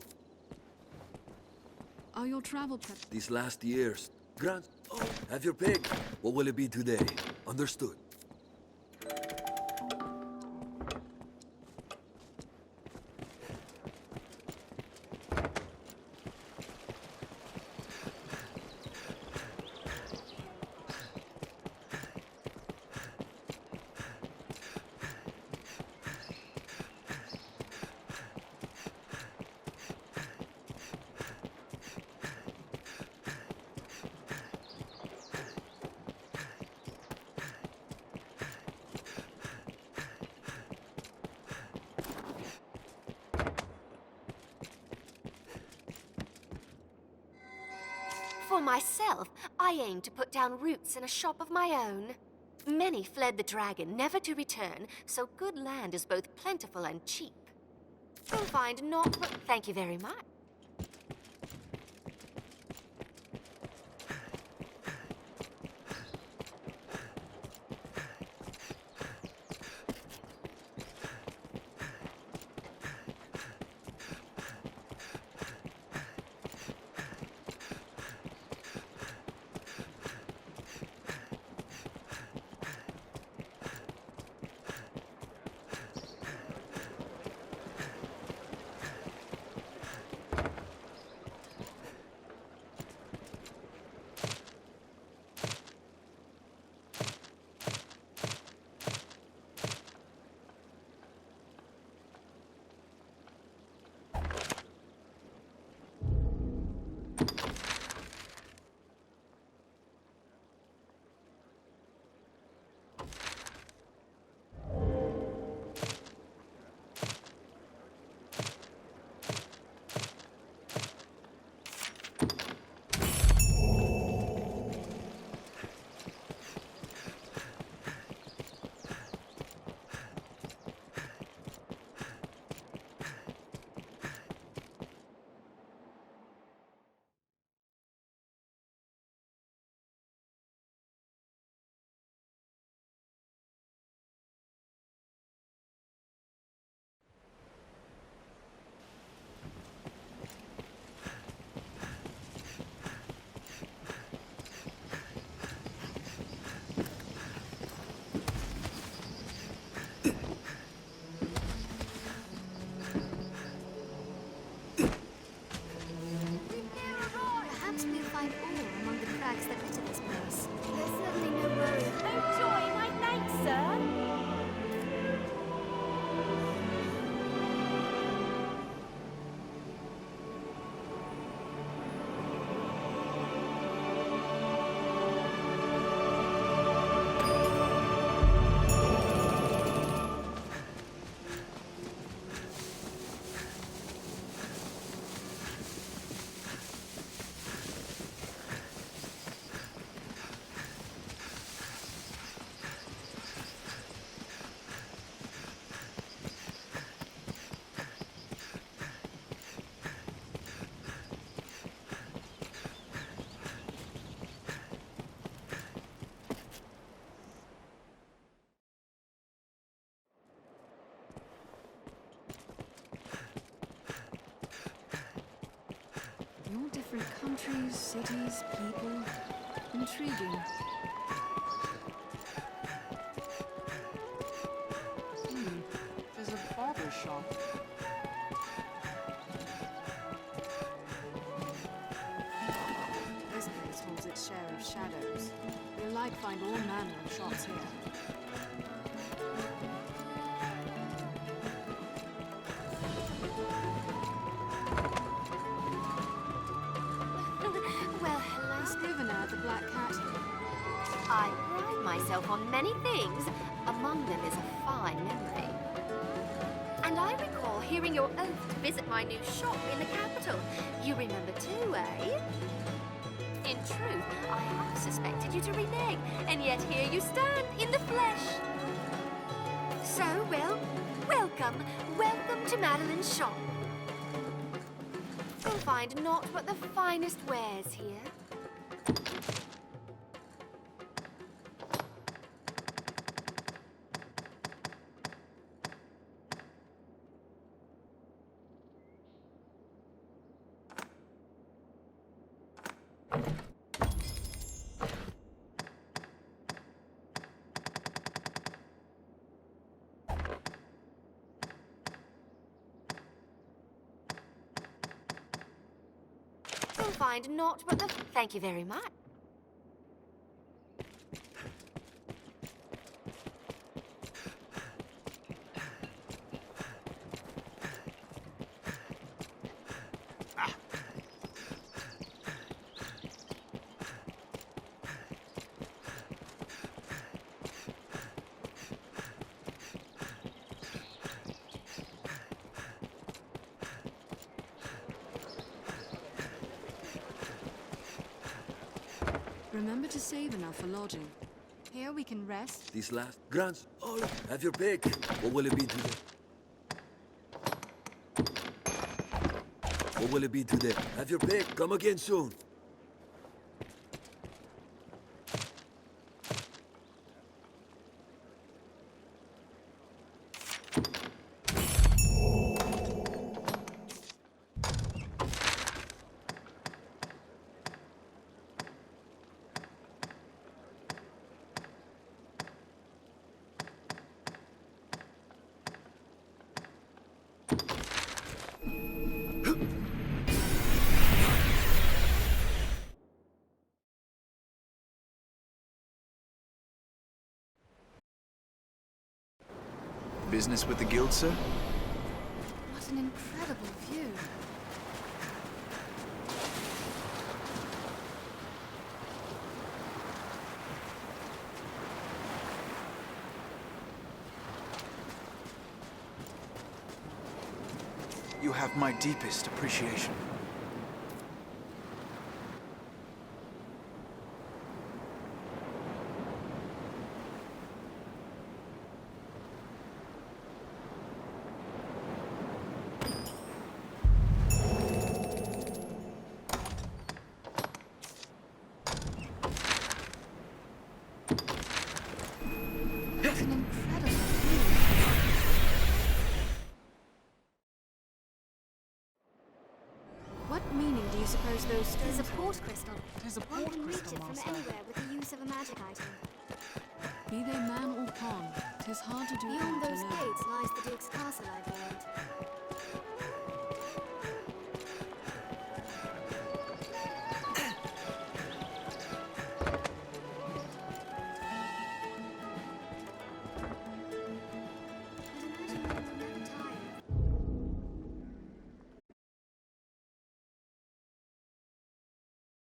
Are your travel prep... These last years. Grant. Oh, have your pick. What will it be today? Understood. For myself, I aim to put down roots in a shop of my own. Many fled the dragon, never to return, so good land is both plentiful and cheap. You'll find naught but... Thank you very much. Perhaps we'll find ore among the crags that litter this place. There's certainly no worry. Oh, joy, my thanks, sir. All different countries, cities, people. Intriguing. There's a barber shop. This place holds its share of shadows. You'll like find all manner of shops here. Well, hello. Scrivener at the Black Cat here. I pride myself on many things. Among them is a fine memory. And I recall hearing your oath to visit my new shop in the capital. You remember too, eh? In truth, I half suspected you to renege, and yet here you stand in the flesh. So, well, welcome to Madeline's shop. You'll find naught but the finest wares here. find naught but the... Thank you very much. Remember to save enough for lodging. Here we can rest. These last grants. Oh, have your pick. What will it be today? What will it be today? Have your pick. Come again soon. Business with the guild, sir? What an incredible view. You have my deepest appreciation. What meaning do you suppose those stones There's a hold? port crystal. There's a One port can reach crystal, it from Master. anywhere with the use of a magic item. Be they man or pawn, 'tis hard to do Beyond all those alone. gates lies the Duke's castle, I've learned.